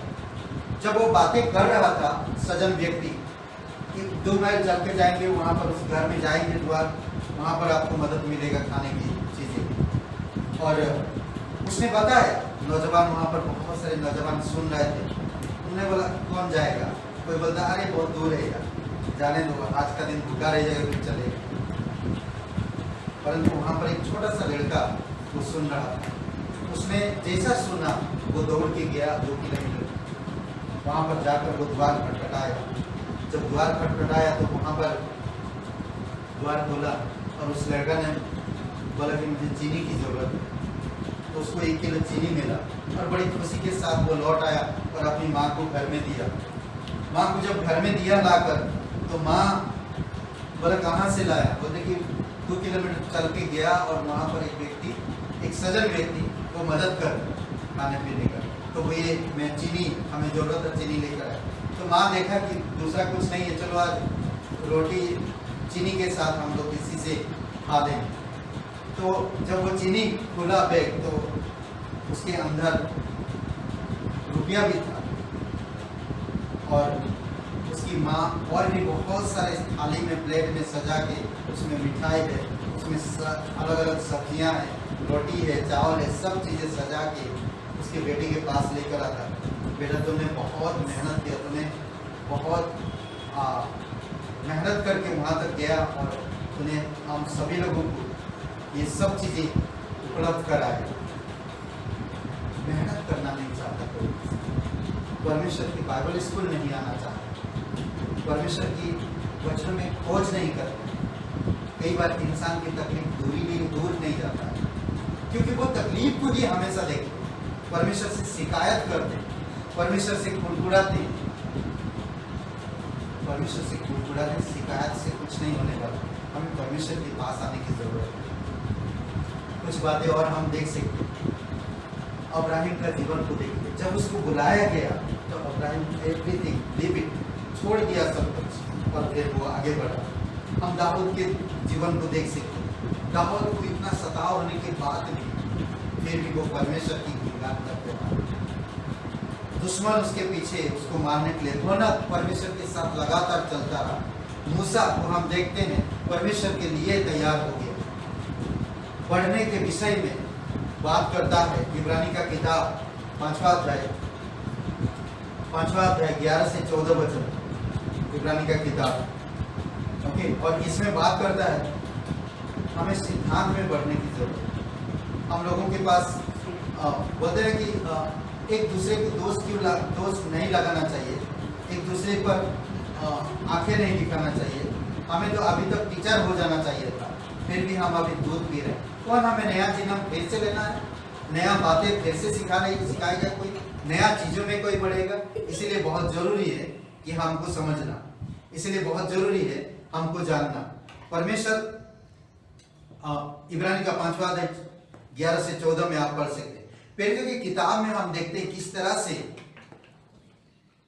जब वो बातें कर रहा था सजन व्यक्ति कि 2 माइल चल के जाएंगे, वहाँ पर उस घर में जाएंगे द्वार, वहाँ पर आपको मदद मिलेगा खाने की चीज़ें। और उसने बताया, नौजवान वहाँ पर बहुत सारे नौजवान सुन रहे थे, उन्होंने बोला कौन जाएगा, कोई बोलता अरे बहुत दूर है यार, जाने दो, आज का दिन भूखा रह जाएगा फिर चलेगा। परंतु वहाँ पर एक छोटा सा लड़का वो सुन रहा था, उसने जैसा सुना वो दौड़ के गया 2 किलोमीटर, वहाँ पर जाकर वो द्वार खटखटाया। जब द्वार खटखटाया तो वहाँ पर द्वार खोला और उस लड़का ने बोला कि मुझे चीनी की ज़रूरत है, तो उसको 1 किलो चीनी मिला और बड़ी खुशी के साथ वो लौट आया और अपनी माँ को घर में दिया। माँ को जब घर में दिया लाकर, तो माँ बोला कहाँ से लाया, बोलते कि 2 किलोमीटर चल के गया और वहाँ पर एक व्यक्ति, एक सजन व्यक्ति को मदद कर खाने पीने का, तो वो ये मैं चीनी, हमें ज़रूरत है चीनी लेकर आया। तो माँ देखा कि दूसरा कुछ नहीं है, चलो आज रोटी चीनी के साथ हम लोग इसी से खा लेंगे। तो जब वो चीनी खुला बैग, तो उसके अंदर रुपया भी था और उसकी माँ और भी बहुत सारे थाली में प्लेट में सजा के, उसमें मिठाई है, उसमें अलग अलग सब्जियां हैं, रोटी है, चावल है, सब चीज़ें सजा के उसके बेटे के पास लेकर आता। बेटा तुमने बहुत मेहनत किया, तुमने बहुत मेहनत करके वहाँ तक गया और तूने हम सभी लोगों को ये सब चीज़ें उपलब्ध कराए। मेहनत करना नहीं चाहता कोई, परमेश्वर की बाइबल स्कूल नहीं आना चाहता, परमेश्वर की वचन में खोज नहीं करता। कई बार इंसान की तकलीफ दूर नहीं जाता है, क्योंकि वो तकलीफ को ही हमेशा देखते, परमेश्वर से शिकायत करते, परमेश्वर से कुड़कुड़ाते। परमेश्वर से कुड़कुड़ाते, शिकायत से कुछ नहीं होने वाला, हमें परमेश्वर के पास आने की जरूरत है। कुछ बातें और हम देख सकते हैं। अब्राहिम का जीवन को देखिए, जब उसको बुलाया गया तो अब्राहिम एवरीथिंग लीव इट, छोड़ दिया सब कुछ और फिर वो आगे बढ़ा। हम दाऊद के जीवन को देख सकते हैं, दाऊद को इतना सताव होने के बाद भी फिर भी वो परमेश्वर की गुणगान करते रहा। दुश्मन उसके पीछे उसको मारने के लिए रोना परमेश्वर के साथ लगातार चलता रहा। मूसा को हम देखते हैं परमेश्वर के लिए तैयार हो गया। पढ़ने के विषय में बात करता है इब्रानी का किताब 5वां अध्याय 11 से 14 वचन, इब्रानी का किताब, ओके। और इसमें बात करता है हमें सिद्धांत में बढ़ने की जरूरत है। हम लोगों के पास बोलते हैं कि एक दूसरे को दोष नहीं लगाना चाहिए, एक दूसरे पर आंखें नहीं दिखाना चाहिए। हमें तो अभी तक टीचर हो जाना चाहिए था, फिर भी हम अभी दूध पी रहे हैं। कौन हमें नया जीवन फिर से लेना है, नया बातें फिर से सिखाएगा, कोई नया चीज़ों में कोई बढ़ेगा। इसीलिए बहुत ज़रूरी है कि हमको समझना, इसलिए बहुत ज़रूरी है हमको जानना। परमेश्वर इब्रानी का 5वां अध्याय 11 से 14 में आप पढ़ सकते हैं। पेड़ की किताब में हम देखते हैं किस तरह से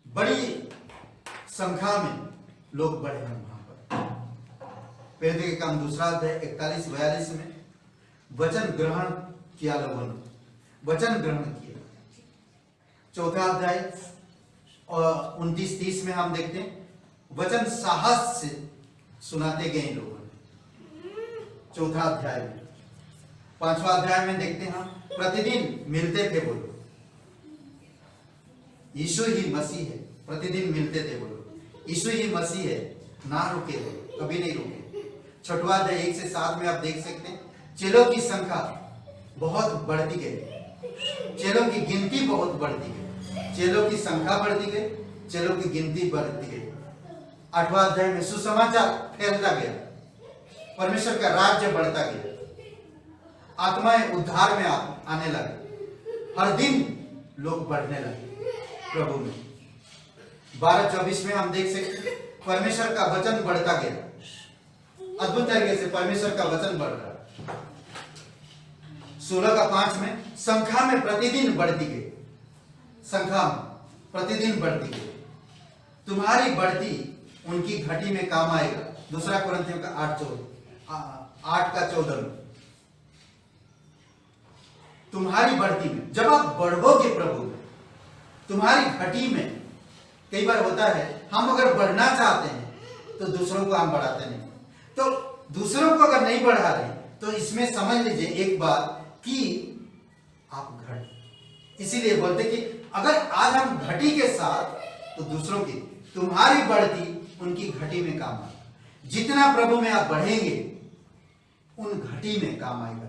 बड़ी संख्या में लोग बढ़े हैं वहां पर। पेड़ के काम 2 अध्याय 41-42 में वचन ग्रहण किया लोगों ने, वचन ग्रहण किया। 4 अध्याय और 29-30 में हम देखते हैं वचन साहस से सुनाते गए लोगों ने। 4 अध्याय में 5वां अध्याय में देखते हैं हम प्रतिदिन मिलते थे वो लोग, यीशु ही मसीह है, प्रतिदिन मिलते थे वो लोग, यीशु ही मसीह है, ना रुके थे, कभी नहीं रुके। 6वां अध्याय 1 से 7 में आप देख सकते हैं चेलों की संख्या बहुत बढ़ती गई, चेलों की गिनती बहुत बढ़ती गई। चेलों की संख्या बढ़ती गई, चेलों की गिनती बढ़ती गई। 8वां अध्याय में सुसमाचार फैलता गया, परमेश्वर का राज्य बढ़ता गया, आत्माएं उद्धार में आने लगे, हर दिन लोग बढ़ने लगे प्रभु में। 12-24 में हम देख सकते परमेश्वर का वचन बढ़ता गया, अद्भुत तरीके से परमेश्वर का वचन बढ़ रहा। 16-5 में संख्या में प्रतिदिन बढ़ती गई, संख्या में प्रतिदिन बढ़ती गई। तुम्हारी बढ़ती उनकी घटी में काम आएगा। 2 कुरिन्थियों का 8:14 में तुम्हारी बढ़ती में, जब आप बढ़ोगे प्रभु में, तुम्हारी घटी में। कई बार होता है हम अगर बढ़ना चाहते हैं तो दूसरों को हम बढ़ाते नहीं, तो दूसरों को अगर नहीं बढ़ा रहे तो इसमें समझ लीजिए एक बात कि आप घट। इसीलिए बोलते कि अगर आज हम घटी के साथ तो दूसरों की, तुम्हारी बढ़ती उनकी घटी में काम आएगा। जितना प्रभु में आप बढ़ेंगे उन घटी में काम आएगा,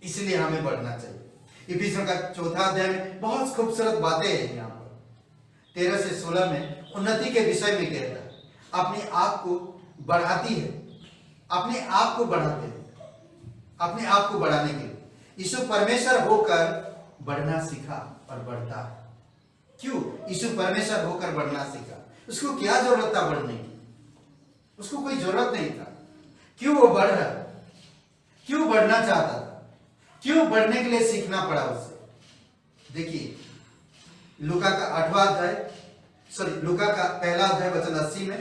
इसलिए हमें बढ़ना चाहिए। इफिसियों का 4 अध्याय में बहुत खूबसूरत बातें हैं। यहाँ पर 13 से 16 में उन्नति के विषय में कहता है, अपने आप को बढ़ाती है, अपने आप को बढ़ाते हैं, अपने आप को बढ़ाने के लिए यीशु परमेश्वर होकर बढ़ना सीखा और बढ़ता है। क्यों? यीशु परमेश्वर होकर बढ़ना सीखा। उसको क्या जरूरत था बढ़ने की? उसको कोई जरूरत नहीं था। क्यों वो बढ़ रहा? क्यों बढ़ना चाहता था? क्यों बढ़ने के लिए सीखना पड़ा उसे? देखिए लूका का 8वां अध्याय, लूका का 1 अध्याय वचन 80 में,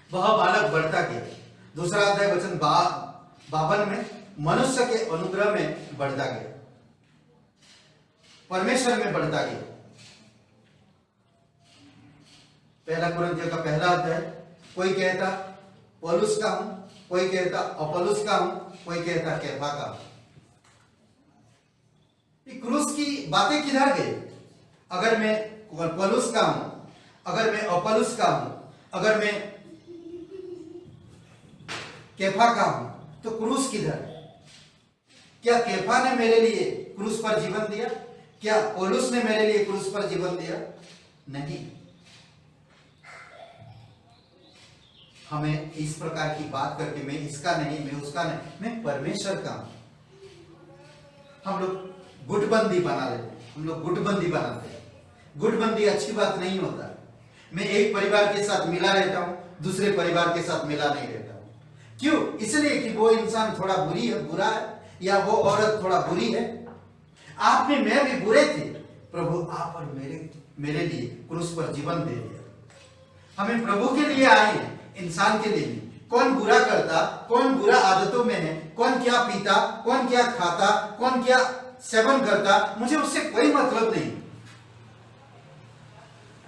वह बालक बढ़ता गया। 2 अध्याय वचन 52 में मनुष्य के अनुग्रह में बढ़ता गया, परमेश्वर में बढ़ता गया। 1 कुरिन्थियों का 1 अध्याय, कोई कहता पौलुस का हूं, कोई कहता अपोलोस का हूं, कोई कहता कैफा का हूं। क्रूस की बातें किधर गई? अगर मैं पौलुस का हूं, अगर मैं अपोलोस का हूं, अगर मैं कैफा का हूं, तो क्रूस किधर? क्या कैफा ने मेरे लिए क्रूस पर जीवन दिया? क्या पौलुस ने मेरे लिए क्रूस पर जीवन दिया? नहीं। हमें इस प्रकार की बात करके मैं इसका नहीं, मैं उसका नहीं, मैं परमेश्वर का हूं। हम लोग गुटबंदी बना लेते हैं, हम लोग गुटबंदी बनाते हैं। गुटबंदी अच्छी बात नहीं होता। मैं एक परिवार के साथ मिला रहता हूं, दूसरे परिवार के साथ मिला नहीं रहता हूं। क्यों? इसलिए कि वो इंसान थोड़ा बुरा है, या वो औरत थोड़ा बुरी है। आप में मैं भी बुरे थे, प्रभु आप और मेरे लिए क्रूस पर जीवन दे दिया। हमें प्रभु के लिए आए हैं, इंसान के लिए। कौन बुरा करता, कौन बुरा आदतों में है, कौन क्या पीता, कौन क्या खाता, कौन क्या सेवन करता, मुझे उससे कोई मतलब नहीं।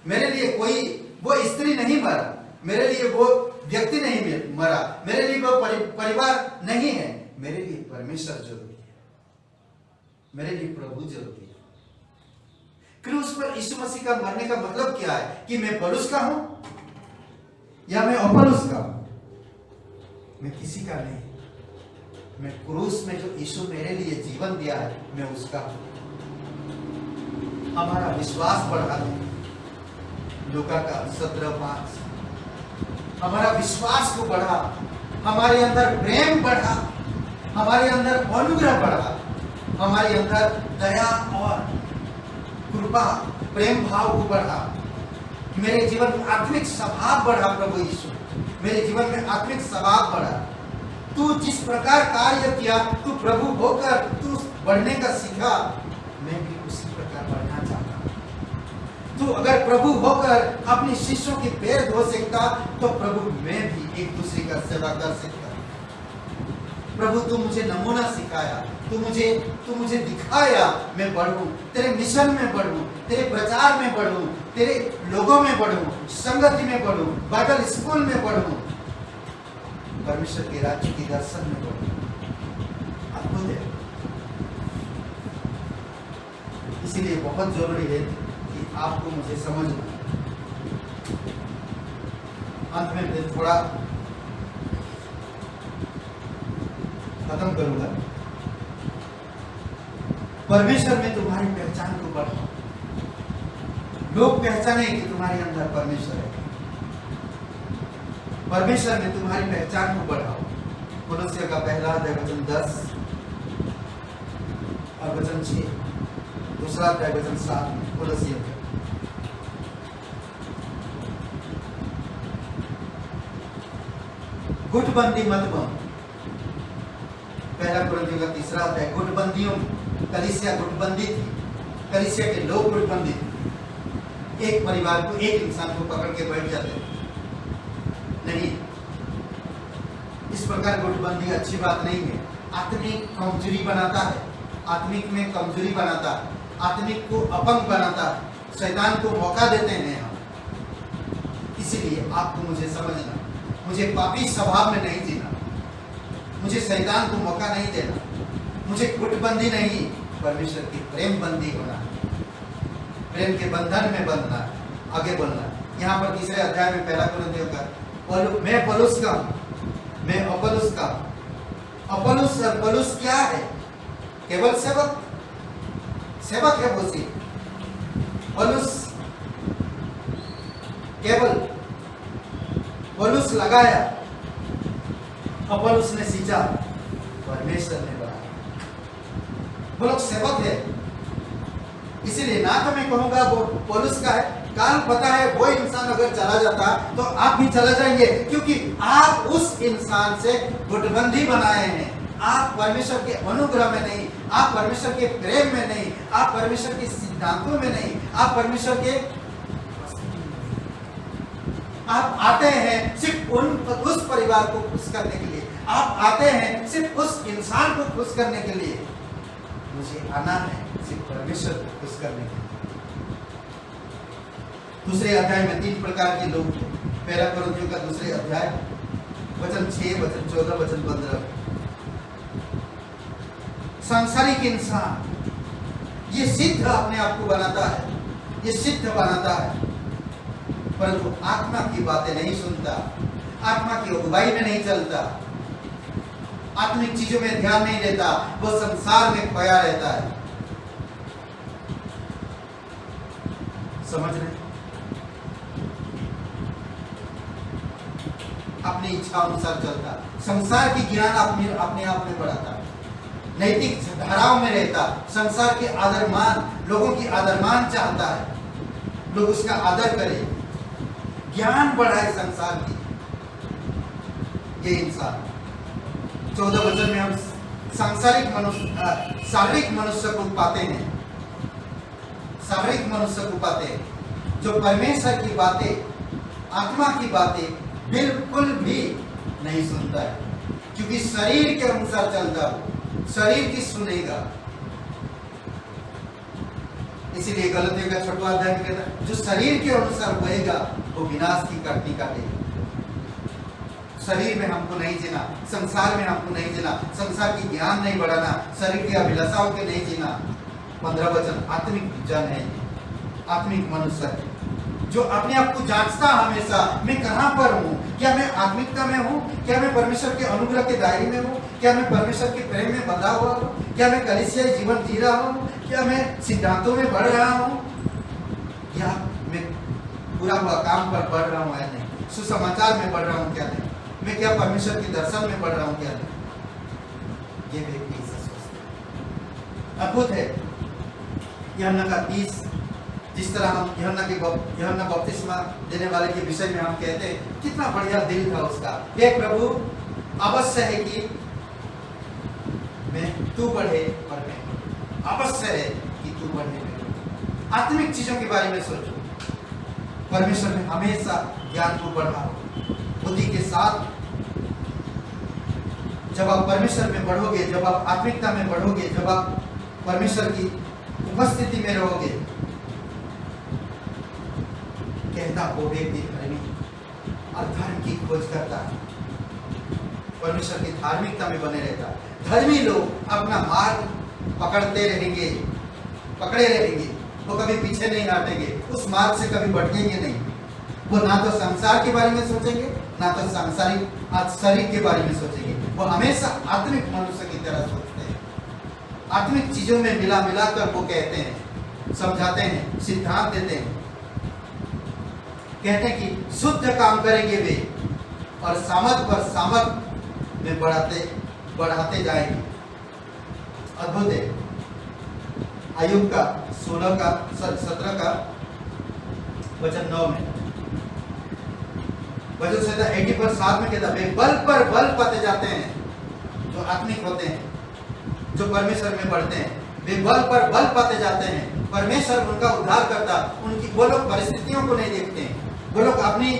मेरे लिए कोई वो स्त्री नहीं मरा, मेरे लिए वो व्यक्ति नहीं मरा, मेरे लिए वो परिवार नहीं है। मेरे लिए परमेश्वर जरूरी है, मेरे लिए प्रभु जरूरी है। क्रूस पर यीशु मसीह का मरने का मतलब क्या है? कि मैं पौलुस का हूं या मैं अपोलोस का हूं? मैं किसी का नहीं। मैं क्रूस में जो यीशु मेरे लिए जीवन दिया है, मैं उसका हूं। हमारा विश्वास बढ़ा दे। लूका का 17:5, हमारा विश्वास को बढ़ा, हमारे अंदर प्रेम बढ़ा, हमारे अंदर अनुग्रह बढ़ा, हमारे अंदर दया और कृपा प्रेम भाव को बढ़ा। मेरे जीवन में आत्मिक स्वभाव बढ़ा। प्रभु यीशु मेरे जीवन में आत्मिक स्वभाव बढ़ा। तू जिस प्रकार कार्य किया, तू प्रभु होकर तू बढ़ने का सीखा, मैं भी उसी प्रकार बढ़ना चाहता हूं। तू अगर प्रभु होकर अपने शिष्यों के पैर धो सकता, तो प्रभु मैं भी एक दूसरे का सेवा कर सकता। प्रभु तू मुझे नमूना सिखाया, तू मुझे दिखाया, मैं बढ़ूं, तेरे मिशन में बढ़ूं, तेरे प्रचार में बढ़ूं, तेरे लोगों में बढ़ूं, संगति में बढ़ूं, बाइबल स्कूल में बढ़ूं, परमेश्वर के राज्य के दर्शन में बढ़ूं। अद्भुत है। इसीलिए बहुत जरूरी है कि आपको मुझे समझना। अंत में थोड़ा खत्म करूंगा। परमेश्वर में तुम्हारी पहचान को बढ़ाओ। लोग पहचाने कि तुम्हारे अंदर परमेश्वर है। परमेश्वर में तुम्हारी पहचान को बढ़ाओ। कोलोसियों का पहला अध्याय वचन 10 और वचन 6, दूसरा अध्याय वचन 7 में कोलोसियों का। गुटबंदी मत बनो। पहला कोरिन्थियों का तीसरा अध्याय, गुटबंदियों, कलीसिया गुटबंदी थी, कलीसिया के लोग गुटबंदी थे। एक परिवार को, एक इंसान को पकड़ के बैठ जाते थे। नहीं, इस प्रकार गुटबंदी अच्छी बात नहीं है। आत्मिक कमजोरी बनाता है, आत्मिक में कमजोरी बनाता है, आत्मिक को अपंग बनाता है, शैतान को मौका देते हैं हम। इसीलिए आपको मुझे समझना, मुझे पापी स्वभाव में नहीं जीना, मुझे शैतान को मौका नहीं देना, मुझे गुटबंदी नहीं, परमेश्वर की प्रेम बंदी होना, प्रेम के बंधन में बंधना, आगे बढ़ना। यहाँ पर तीसरे अध्याय में पहला कोरिन्थियों का, मैं पौलुस का हूँ, मैं अपोलोस का हूँ। अपोलोस और पौलुस क्या है? केवल सेवक, सेवक है वो सिर्फ। पौलुस केवल, पौलुस लगाया, अपोलोस ने सींचा, परमेश्वर ने बढ़ाया। वो लोग सेवक है। इसीलिए ना तो मैं कहूंगा वो पौलुस का है, काल पता है वो इंसान अगर चला जाता तो आप भी चला जाएंगे, क्योंकि आप उस इंसान से गुटबंदी बनाए हैं। आप परमेश्वर के अनुग्रह में नहीं, आप परमेश्वर के प्रेम में नहीं, आप परमेश्वर के सिद्धांतों में नहीं, आप परमेश्वर के, आप आते हैं सिर्फ उस परिवार को खुश करने के लिए, आप आते हैं सिर्फ उस इंसान को खुश करने के लिए। मुझे आना है सिर्फ परमेश्वर को खुश करने के लिए। दूसरे अध्याय में 3 प्रकार के लोग थे। पहला कोरिन्थियों का दूसरे अध्याय वचन 6, वचन 14, वचन 15। सांसारिक इंसान ये सिद्ध अपने आप को बनाता है, ये सिद्ध बनाता है, परंतु आत्मा की बातें नहीं सुनता, आत्मा की अगुवाई में नहीं चलता, आत्मिक चीजों में ध्यान नहीं देता, वो संसार में खोया रहता है। समझ रहे? अपनी इच्छा अनुसार चलता, संसार की ज्ञान अपने आप में बढ़ाता, नैतिक धाराओं में रहता, संसार के आदर मान, लोगों की आदर मान चाहता है, लोग उसका आदर करें, ज्ञान बढ़ाए संसार की। ये इंसान 14 वचन में हम सांसारिक मनुष्य, शारीरिक मनुष्य को पाते हैं, शारीरिक मनुष्य को पाते हैं जो परमेश्वर की बातें, आत्मा की बातें बिल्कुल भी नहीं सुनता है, क्योंकि शरीर के अनुसार चलता हो, शरीर की सुनेगा। इसीलिए गलतियों का 6वां अध्याय में कहता है, जो शरीर के अनुसार बहेगा वो विनाश की कटनी काटेगा। शरीर में हमको नहीं जीना, संसार में हमको नहीं जीना, संसार की ज्ञान नहीं बढ़ाना, शरीर की अभिलाषाओं के नहीं जीना। 15 वचन आत्मिक जन है, आत्मिक मनुष्य है जो अपने आप को जांचता हमेशा, मैं कहाँ पर हूँ, क्या मैं आत्मिकता में हूँ, क्या मैं परमेश्वर के अनुग्रह के दायरे में हूँ, क्या मैं परमेश्वर के प्रेम में बंधा हुआ हूँ, क्या मैं कलीसियाई जीवन जी रहा हूँ, क्या मैं सिद्धांतों में बढ़ रहा हूँ, या मैं पूरा हुआ काम पर बढ़ रहा हूँ या नहीं, सुसमाचार में बढ़ रहा हूँ क्या नहीं, मैं क्या परमेश्वर के दर्शन में बढ़ रहा हूँ क्या नहीं। ये व्यक्ति ऐसा सोचता है। अद्भुत है। यूहन्ना का 30, जिस तरह हम यूहन्ना बपतिस्मा देने वाले के विषय में हम कहते हैं, कितना बढ़िया दिल था उसका। हे प्रभु, अवश्य है कि मैं तू बढ़े और मैं, अवश्य है कि तू बढ़े मैं। आत्मिक चीजों के बारे में सोचो, परमेश्वर में हमेशा ज्ञान को बढ़ाओ, बुद्धि के साथ। जब आप परमेश्वर में बढ़ोगे, जब आप आत्मिकता में बढ़ोगे, जब आप परमेश्वर की उपस्थिति में रहोगे, कहता वो व्यक्ति धर्मी और धर्म की खोज करता है, परमेश्वर की धार्मिकता में बने रहता है। धर्मी लोग अपना मार्ग पकड़ते रहेंगे, पकड़े रहेंगे, वो कभी पीछे नहीं हटेंगे, उस मार्ग से कभी भटकेंगे नहीं। वो ना तो संसार के बारे में सोचेंगे, ना तो सांसारिक शरीर के बारे में सोचेंगे, वो हमेशा आत्मिक मनुष्य की तरह सोचते हैं। आत्मिक चीजों में मिला कर वो कहते हैं, समझाते हैं, सिद्धांत देते हैं, कहते हैं कि शुद्ध काम करेंगे वे और सामर्थ पर सामर्थ में बढ़ाते जाएंगे। अद्भुत है। आयुब का 17 का वचन 9 में वचन से 80 पर 7 में कहता वे बल पर बल पाते जाते हैं। जो आत्मिक होते हैं, जो परमेश्वर में बढ़ते हैं, वे बल पर बल पाते जाते हैं। परमेश्वर उनका उद्धार करता। उनकी वो लोग परिस्थितियों को नहीं देखते हैं। वो लोग अपनी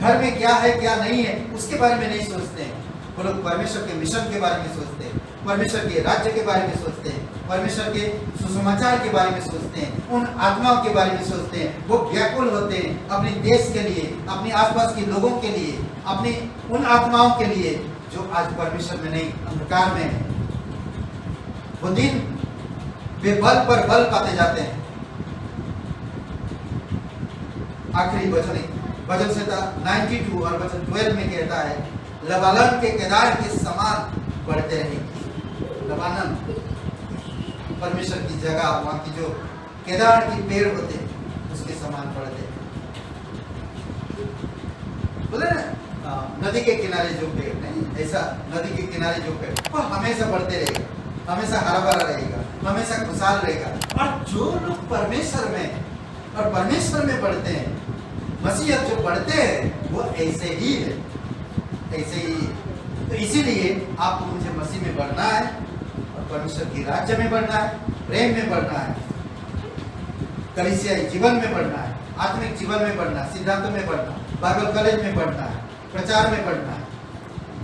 घर में क्या है क्या नहीं है उसके बारे में नहीं सोचते हैं। वो लोग परमेश्वर के मिशन के बारे में सोचते हैं, परमेश्वर के राज्य के बारे में सोचते हैं, परमेश्वर के सुसमाचार के बारे में सोचते हैं, उन आत्माओं के बारे में सोचते हैं। वो व्याकुल होते हैं अपने देश के लिए, अपने आसपास के लोगों के लिए, अपनी उन आत्माओं के लिए जो आज परमेश्वर में नहीं, अंधकार में है। वो दिन वे बल पर बल पाते जाते हैं। आखिरी वचन से 92 और वचन 12 में कहता है लबानन के केदार के समान बढ़ते रहेंगे। लबानन परमेश्वर की जगह, वहां की जो केदार के पेड़ होते हैं उसके समान बढ़ते हैं। बोले ना नदी के किनारे जो पेड़ नहीं, ऐसा नदी के किनारे जो पेड़ वो हमेशा बढ़ते रहेगा, हमेशा हरा भरा रहेगा, हमेशा खुशहाल रहेगा। और जो लोग परमेश्वर में और परमेश्वर में बढ़ते हैं, मसीहत जो बढ़ते हैं वो ऐसे ही है, ऐसे ही है। तो इसीलिए आपको मुझे मसीह में बढ़ना है और परमेश्वर की राज्य में बढ़ना है, प्रेम में बढ़ना है, कलीसियाई जीवन में बढ़ना है, आत्मिक जीवन में बढ़ना है, सिद्धांतों में बढ़ना है, बाइबल कॉलेज में बढ़ना है, प्रचार में बढ़ना है,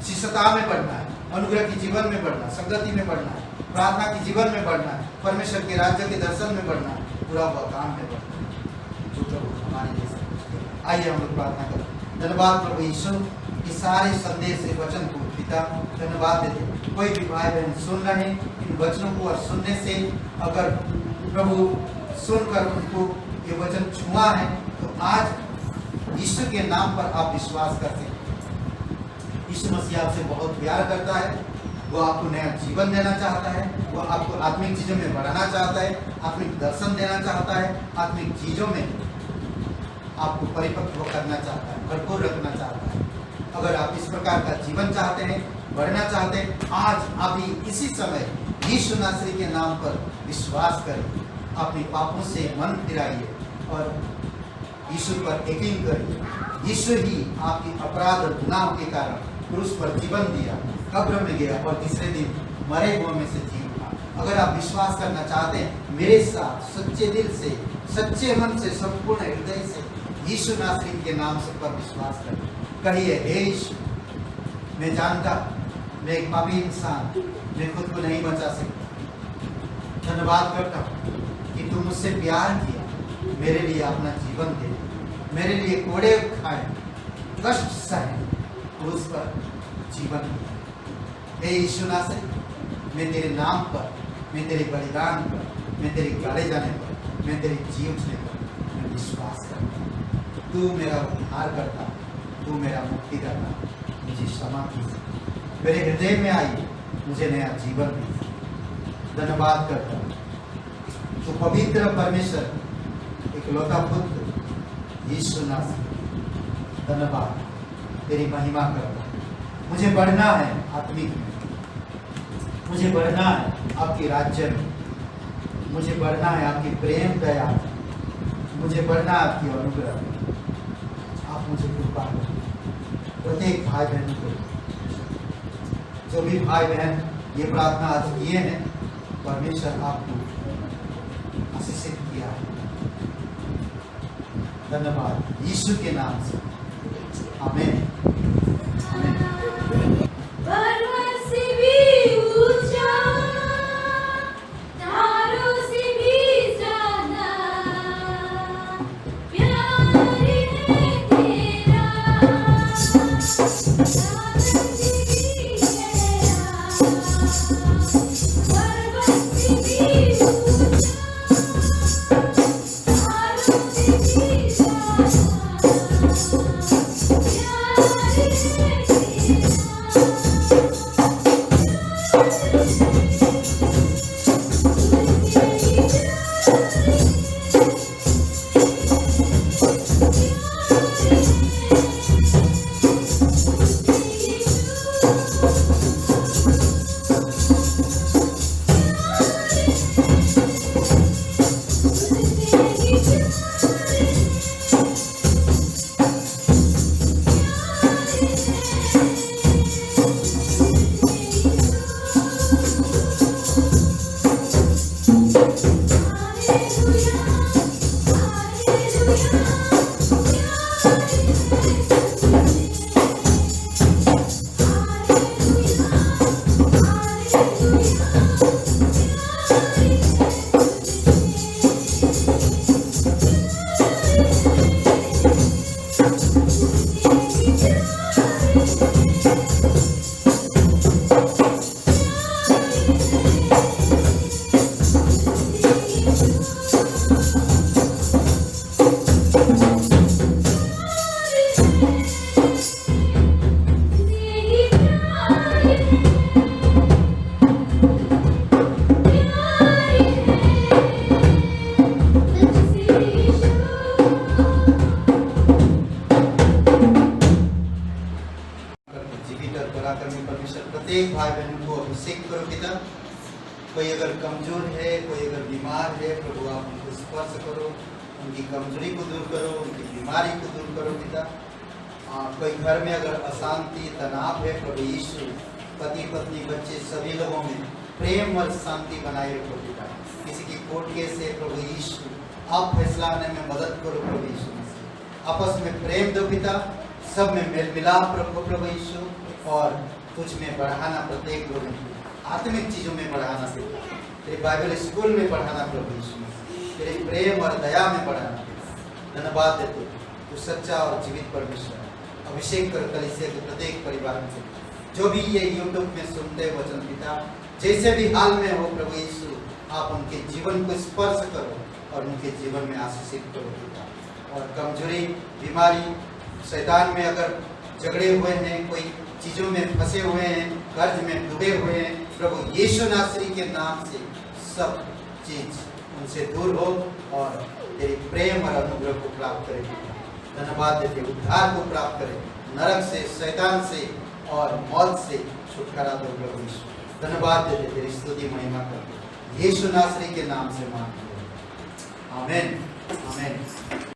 शिष्यता में बढ़ना है, अनुग्रह की जीवन में बढ़ना, संगति में बढ़ना है, प्रार्थना की जीवन में बढ़ना है, परमेश्वर के राज्य के दर्शन में बढ़ना है, पूरा हुआ काम में बढ़ना है, जो प्रभु हमारे लिए सब कुछ किया। आइए हम लोग प्रार्थना करें। धन्यवाद प्रभु यीशु, इस सारे संदेश से वचन को पिता धन्यवाद देते। कोई भी भाई बहन सुन रहे हैं इन वचनों को और सुनने से अगर प्रभु सुनकर उनको ये वचन छुआ है तो आज यीशु के नाम पर आप विश्वास करते हैं। यीशु मसीह आपसे बहुत प्यार करता है, वो आपको नया जीवन देना चाहता है, वो आपको आत्मिक चीजों में बढ़ाना चाहता है, आत्मिक दर्शन देना चाहता है, आत्मिक चीजों में आपको परिपक्व करना चाहता है, भरपूर रखना चाहता है। अगर आप इस प्रकार का जीवन चाहते हैं, बढ़ना चाहते हैं, आज अभी इसी समय यीशु नासरी के नाम पर विश्वास करें, अपने पापों से मन फिराइए और यीशु पर यकीन करिए। यीशु ही आपकी अपराध और गुनाहों के कारण क्रूस पर जीवन दिया, कब्र में गया और तीसरे दिन मरे हुए में से जी उठा। अगर आप विश्वास करना चाहते हैं मेरे साथ सच्चे दिल से, सच्चे मन से, संपूर्ण हृदय से यीशु नासरी के नाम से पर विश्वास करें। कहिए हे यीशु, मैं जानता मैं एक पापी इंसान, मैं खुद को नहीं बचा सकता। धन्यवाद करता हूँ कि तुम मुझसे प्यार किया, मेरे लिए अपना जीवन दे, मेरे लिए कोड़े खाए, कष्ट सहे, क्रूस पर जीवन दिया। हे यीशु नासरी, मैं तेरे नाम पर, मैं तेरे बलिदान पर, मैं तेरे गाड़े जाने पर, मैं तेरे जी उठने पर मैं विश्वास करता हूँ। तू मेरा उद्धार करता, तू मेरा मुक्ति करता, मुझे क्षमा कीजिए, मेरे हृदय में आई, मुझे नया जीवन दीजिए। धन्यवाद करता हूँ तो पवित्र परमेश्वर इकलौता पुत्र यीशु नासरी, धन्यवाद, तेरी महिमा करता हूँ। मुझे बढ़ना है आत्मिक में, मुझे बढ़ना है आपके राज्य में, मुझे बढ़ना है आपकी प्रेम दया में, मुझे बढ़ना है आपकी अनुग्रह में। आप मुझे कृपा करें। प्रत्येक भाई बहन को, जो भी भाई बहन ये प्रार्थना आज किए हैं, परमेश्वर आपको आशीषित किया है। धन्यवाद यीशु के नाम से, आमीन।
पर्वत से भी ऊंचा, तारों से भी ज्यादा प्यार है तेरा, सागर से भी गहरा, पर्वत से भी ऊंचा, तारों से भी ज्यादा प्यार है तेरा।
प्रत्येक भाई बहनों को अभिषेक करो पिता। कोई अगर कमजोर है, कोई अगर बीमार है, प्रभु आप उनको स्पर्श करो, उनकी कमजोरी को दूर करो, उनकी बीमारी को दूर करो पिता। कोई घर में अगर अशांति तनाव है, प्रभु यीशु पति पत्नी बच्चे सभी लोगों में प्रेम और शांति बनाए रखो पिता। किसी की कोर्ट केस है, प्रभु यीशु आप फैसला लेने में मदद करो प्रभु यीशु मसीह। आपस में प्रेम दो पिता, सब में मेल मिलाप रखो प्रभु यीशु, और तुझ में बढ़ाना, प्रत्येक लोगों को आत्मिक चीजों में बढ़ाना पिता। तेरे बाइबल स्कूल में बढ़ाना प्रभु यीशु मसीह, तेरे प्रेम और दया में बढ़ाना पिता। धन्यवाद देते तू सच्चा और जीवित परमेश्वर। अभिषेक कर कलीसिया के प्रत्येक परिवार में, जो भी ये यूट्यूब में सुनते वचन पिता, जैसे भी हाल में हो प्रभु यीशु आप उनके जीवन को स्पर्श करो और उनके जीवन में आशीषित करो पिता। और कमजोरी बीमारी शैतान में अगर झगड़े हुए हैं, कोई चीज़ों में फंसे हुए हैं, कर्ज में डूबे हुए हैं, प्रभु यीशु नासरी के नाम से सब चीज उनसे दूर हो और तेरे प्रेम और अनुग्रह को प्राप्त करें। धन्यवाद देते, उद्धार को प्राप्त करें, नरक से, शैतान से और मौत से छुटकारा दो प्रभु यीशु। धन्यवाद देते, तेरी स्तुति महिमा करते, यीशु नासरी के नाम से मांगते हैं, आमीन आमीन।